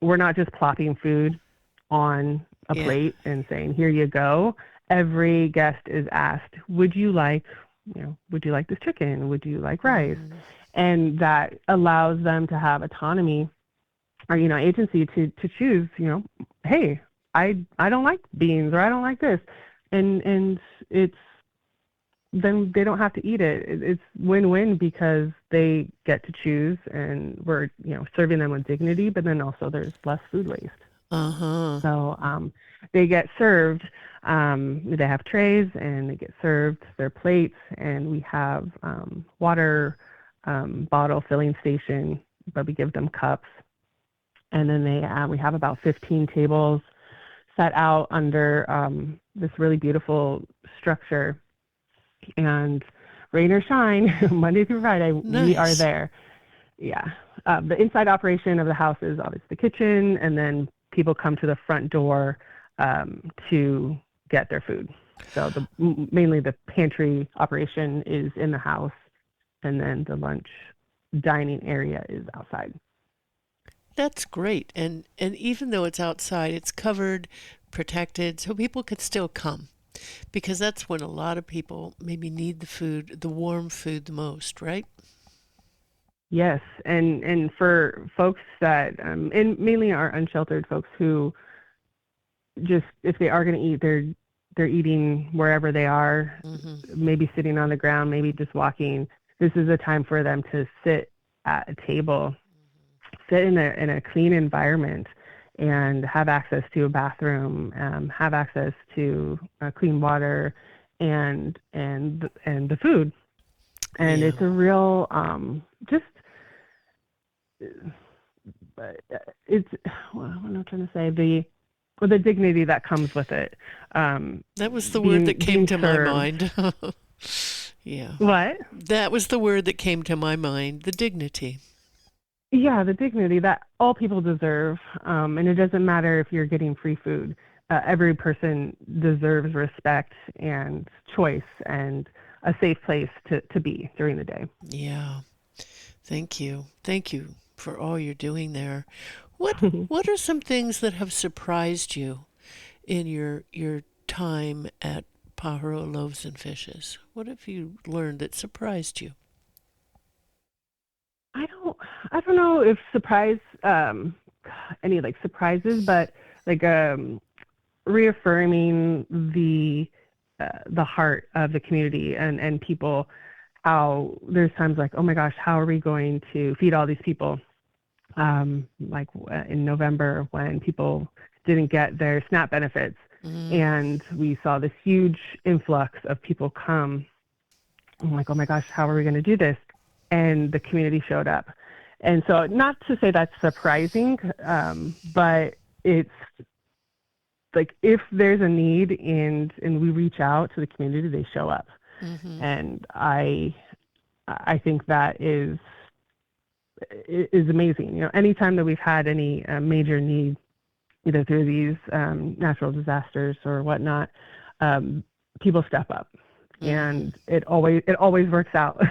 we're not just plopping food on a Yeah. plate and saying, here you go. Every guest is asked, would you like this chicken? Would you like rice? Mm, And that allows them to have autonomy or, agency to choose, hey, I don't like beans, or I don't like this. And it's, then they don't have to eat it. It's win-win because they get to choose, and we're, serving them with dignity, but then also there's less food waste. uh-huh. So they get served. They have trays, and they get served their plates, and we have water bottle filling station, but we give them cups. And then we have about 15 tables set out under this really beautiful structure. And rain or shine, Monday through Friday, we are Nice. there. Yeah. The inside operation of the house is obviously the kitchen, and then people come to the front door to get their food. So mainly the pantry operation is in the house, and then the lunch dining area is outside. That's great. And even though it's outside, it's covered, protected, so people could still come. Because that's when a lot of people maybe need the food, the warm food the most, right? Yes, and for folks that and mainly our unsheltered folks who just, if they are going to eat, they're eating wherever they are, maybe sitting on the ground, maybe just walking. This is a time for them to sit at a table, sit in a clean environment, and have access to a bathroom, have access to clean water, and the food. And Yeah. it's a real just it's what I'm trying to say, the dignity that comes with it. That was the word that came to my mind. Yeah. What? That was the word that came to my mind, the dignity. Yeah, the dignity that all people deserve. And it doesn't matter if you're getting free food. Every person deserves respect and choice and a safe place to be during the day. Yeah. Thank you. Thank you for all you're doing there. What are some things that have surprised you in your time at Pajaro Loaves and Fishes? What have you learned that surprised you? I don't know if any like surprises, but like reaffirming the heart of the community and people. How there's times like, oh my gosh, how are we going to feed all these people? Like in November when people didn't get their SNAP benefits, and we saw this huge influx of people come. I'm like, oh my gosh, how are we going to do this? And the community showed up. And so, not to say that's surprising, but it's like if there's a need and we reach out to the community, they show up. And I think that is amazing. You know, anytime that we've had any major need, either through these natural disasters or whatnot, people step up, and it always works out.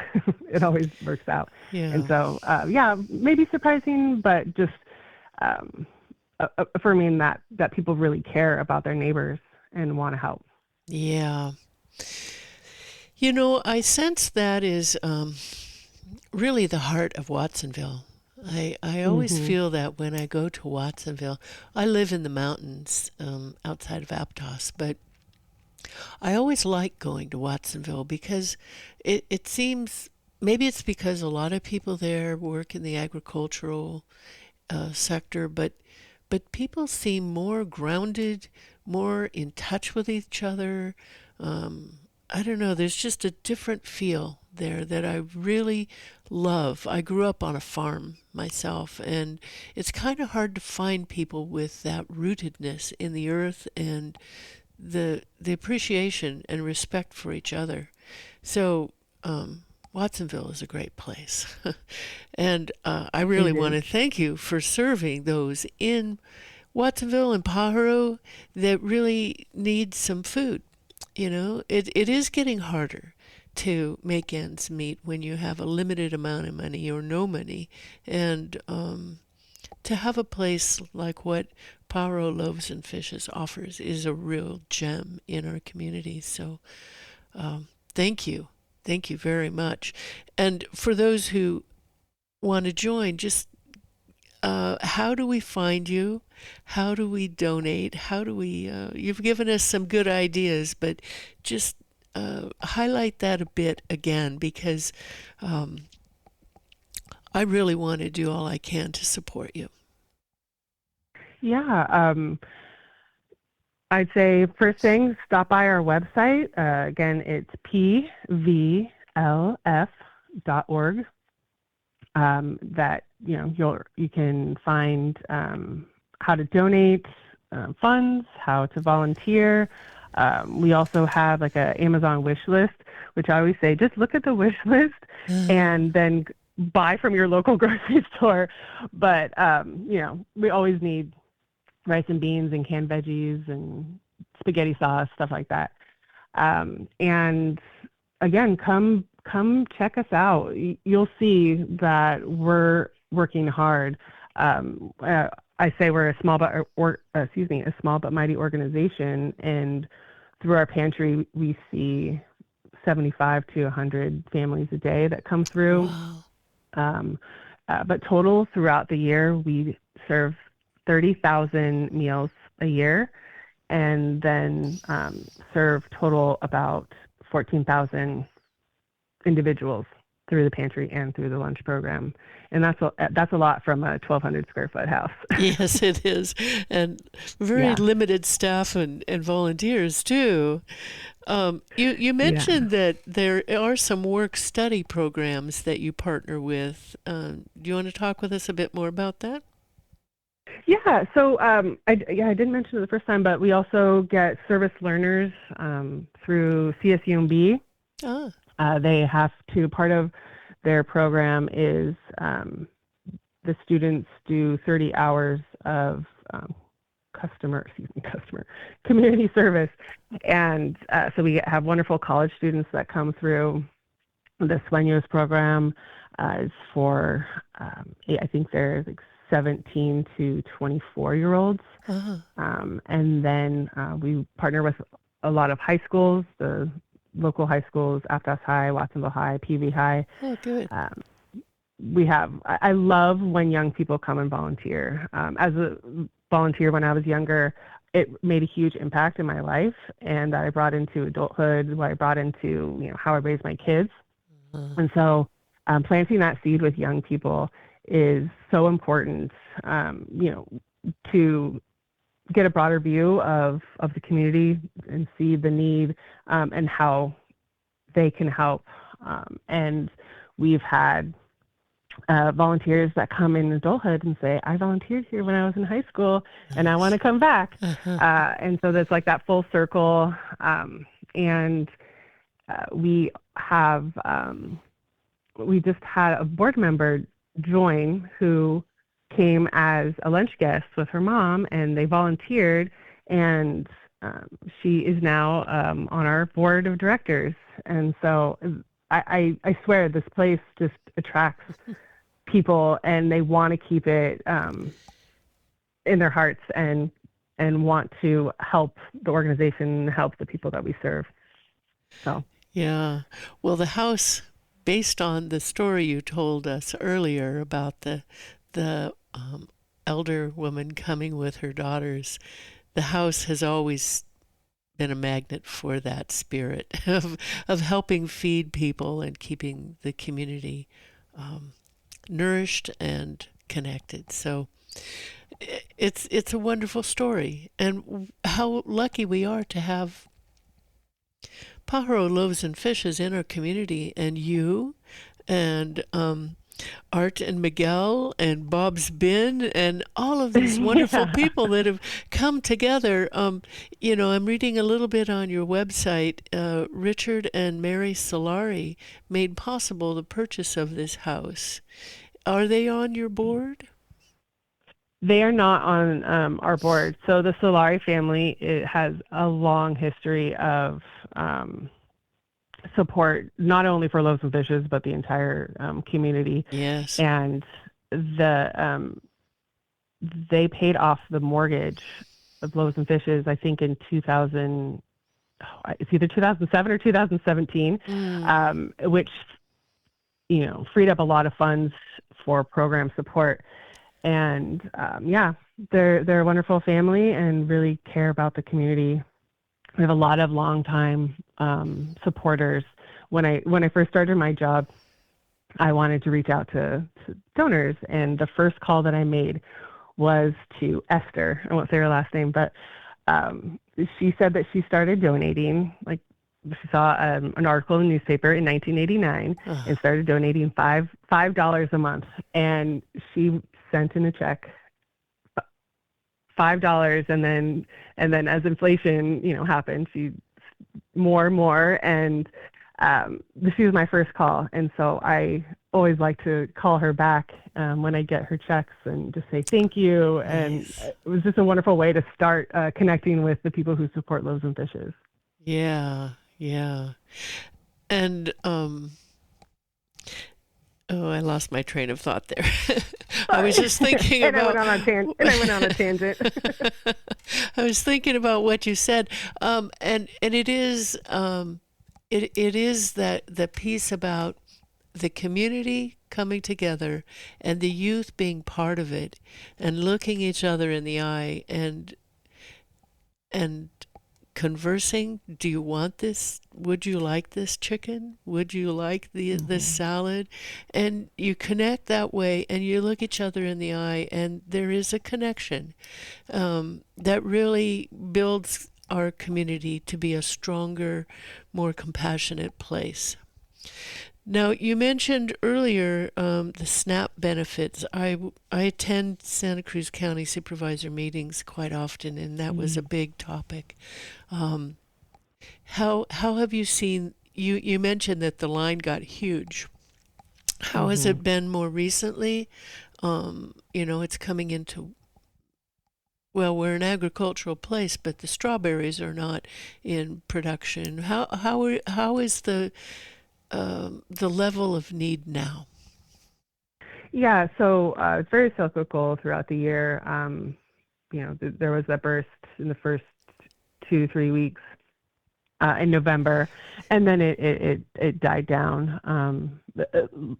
It always works out. Yeah. And so, maybe surprising, but just affirming that people really care about their neighbors and want to help. Yeah. You know, I sense that is really the heart of Watsonville. I always feel that when I go to Watsonville. I live in the mountains outside of Aptos, but I always like going to Watsonville because it seems, maybe it's because a lot of people there work in the agricultural sector, but people seem more grounded, more in touch with each other. I don't know, there's just a different feel there that I really love. I grew up on a farm myself, and it's kind of hard to find people with that rootedness in the earth and the appreciation and respect for each other. So Watsonville is a great place. And I really want to thank you for serving those in Watsonville and Pajaro that really need some food. You know, it is getting harder to make ends meet when you have a limited amount of money or no money. And to have a place like what Pajaro Loaves and Fishes offers is a real gem in our community. So thank you. Thank you very much. And for those who want to join, just how do we find you? How do we donate? How do we, you've given us some good ideas, but just highlight that a bit again, because I really want to do all I can to support you. Yeah. I'd say first thing, stop by our website. Again, it's pvlf.org. That you can find how to donate funds, how to volunteer. We also have like an Amazon wish list, which I always say, just look at the wish list and then buy from your local grocery store. But we always need rice and beans and canned veggies and spaghetti sauce, stuff like that. And again, come check us out. You'll see that we're working hard. I say we're a small but mighty organization, and through our pantry we see 75 to 100 families a day that come through. Wow. But total throughout the year, we serve 30,000 meals a year, and then serve total about 14,000 individuals through the pantry and through the lunch program. And that's a lot from a 1,200 square foot house. Yes, it is. And very limited staff and volunteers too. You mentioned that there are some work-study programs that you partner with. Do you want to talk with us a bit more about that? Yeah, so I didn't mention it the first time, but we also get service learners through CSUMB. They have to, part of their program is the students do 30 hours of community service. And so we have wonderful college students that come through. The Sueños program is for, I think they're like 17 to 24-year-olds. And then we partner with a lot of high schools, the local high schools, Aptos High, Watsonville High, PV High. Oh, good. I love when young people come and volunteer. As a volunteer when I was younger, it made a huge impact in my life, and that I brought into adulthood, what I brought into how I raised my kids. And so planting that seed with young people is so important, to get a broader view of the community and see the need and how they can help. And we've had volunteers that come in adulthood and say, I volunteered here when I was in high school and I want to come back. And so there's like that full circle. And we just had a board member join who came as a lunch guest with her mom, and they volunteered, and she is now on our board of directors. And so I swear this place just attracts people, and they want to keep it in their hearts and want to help the organization, help the people that we serve. So yeah, well, the house, based on the story you told us earlier about the elder woman coming with her daughters, the house has always been a magnet for that spirit of helping feed people and keeping the community nourished and connected. So it's a wonderful story, and how lucky we are to have Pajaro Loaves and Fishes in our community, and you and Art and Miguel and Bob's Bin and all of these wonderful people that have come together. I'm reading a little bit on your website. Richard and Mary Solari made possible the purchase of this house. Are they on your board? They are not on our board. So the Solari family, it has a long history of support, not only for Loaves and Fishes, but the entire community. Yes. And they paid off the mortgage of Loaves and Fishes, I think in 2000, it's either 2007 or 2017, which, freed up a lot of funds for program support. And they're a wonderful family and really care about the community. We have a lot of longtime supporters. When I first started my job, I wanted to reach out to donors, and the first call that I made was to Esther. I won't say her last name, but she said that she started donating. Like, she saw an article in the newspaper in 1989 and started donating $5 a month, and she sent in a check, $5, and then as inflation happened, she more and she was my first call. And so I always like to call her back when I get her checks and just say thank you. And Nice. it was just a wonderful way to start connecting with the people who support Loaves and Fishes. Yeah, yeah. And oh, I lost my train of thought there. I was Sorry. just thinking And I about went on a tangent. I was thinking about what you said. And it is it is that the piece about the community coming together and the youth being part of it and looking each other in the eye and conversing. Do you want this? Would you like this chicken? Would you like this Hmm. salad? And you connect that way, and you look each other in the eye, and there is a connection that really builds our community to be a stronger, more compassionate place. Now, you mentioned earlier the SNAP benefits. I attend Santa Cruz County Supervisor meetings quite often, and that was a big topic. Um, how have you seen? You mentioned that the line got huge. How has Hmm. it been more recently? It's coming into, well, we're an agricultural place, but the strawberries are not in production. How is the level of need now? Yeah, so it's very cyclical throughout the year. There was that burst in the first 2 3 weeks in November, and then it died down.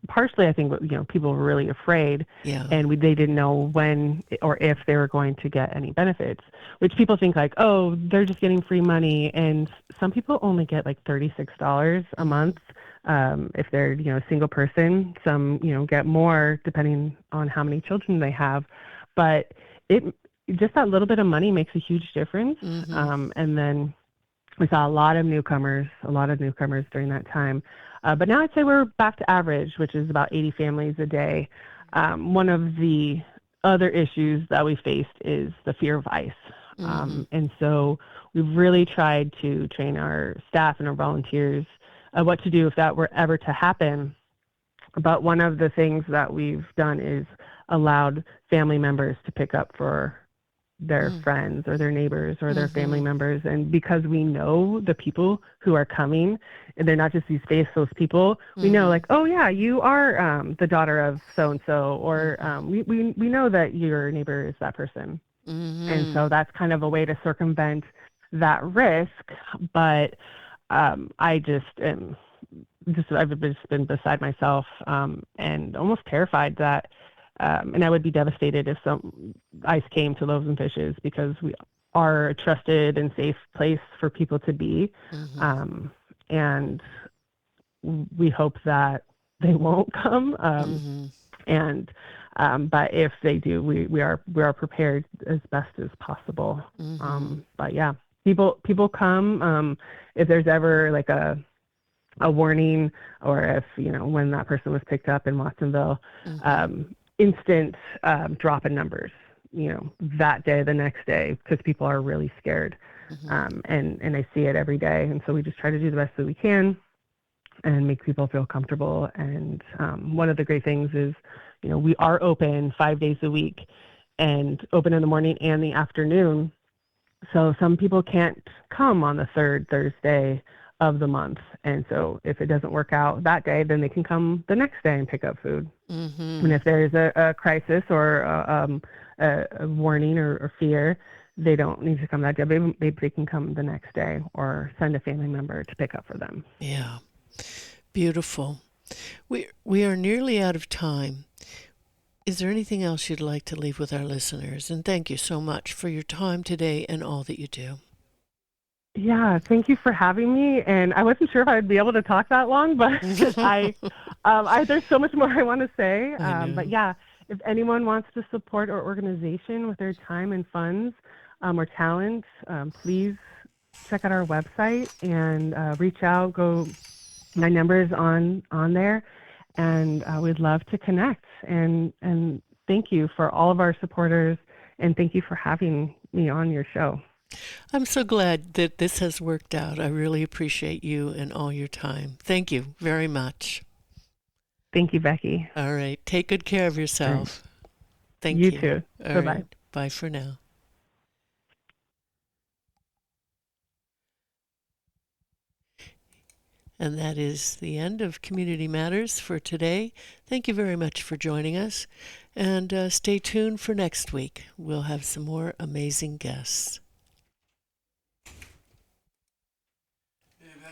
Partially, I think people were really afraid, Yeah. and they didn't know when or if they were going to get any benefits. Which people think like, oh, they're just getting free money, and some people only get like $36 a Mm-hmm. month. If they're a single person, some get more depending on how many children they have, but it just that little bit of money makes a huge difference. Mm-hmm. And then we saw a lot of newcomers during that time. But now I'd say we're back to average, which is about 80 families a day. One of the other issues that we faced is the fear of ICE. Mm-hmm. And so we've really tried to train our staff and our volunteers what to do if that were ever to happen. But one of the things that we've done is allowed family members to pick up for their friends or their neighbors or their family Mm-hmm. members. And because we know the people who are coming, and they're not just these faceless people, we know Mm-hmm. like, oh yeah, you are the daughter of so and so, or Mm-hmm. we know that your neighbor is that person. And Mm-hmm. so that's kind of a way to circumvent that risk. But I just am I've just been beside myself and almost terrified that, and I would be devastated if some ICE came to Loaves and Fishes, because we are a trusted and safe place for people to be, Mm-hmm. and we hope that they won't come. Mm-hmm. And But if they do, we are prepared as best as possible. Mm-hmm. But yeah, people come if there's ever like a warning, or if when that person was picked up in Watsonville, Mm-hmm. instant drop in numbers, that day, the next day, because people are really scared, Mm-hmm. and I see it every day, and so we just try to do the best that we can and make people feel comfortable. And one of the great things is, we are open 5 days a week, and open in the morning and the afternoon. So some people can't come on the third Thursday of the month. And so if it doesn't work out that day, then they can come the next day and pick up food. And Mm-hmm. if there's a crisis or a warning or fear, they don't need to come that day. They can come the next day or send a family member to pick up for them. Yeah. Beautiful. We are nearly out of time. Is there anything else you'd like to leave with our listeners? And thank you so much for your time today and all that you do. Yeah, thank you for having me. And I wasn't sure if I'd be able to talk that long, but there's so much more I want to say. I But know. yeah, if anyone wants to support our organization with their time and funds or talent, please check out our website and reach out. My number is on there, and we'd love to connect. And thank you for all of our supporters, and thank you for having me on your show. I'm so glad that this has worked out. I really appreciate you and all your time. Thank you very much. Thank you, Becky. All right. Take good care of yourself. Thank You you. too. All Bye-bye. right. Bye for now. And that is the end of Community Matters for today. Thank you very much for joining us. And stay tuned for next week. We'll have some more amazing guests.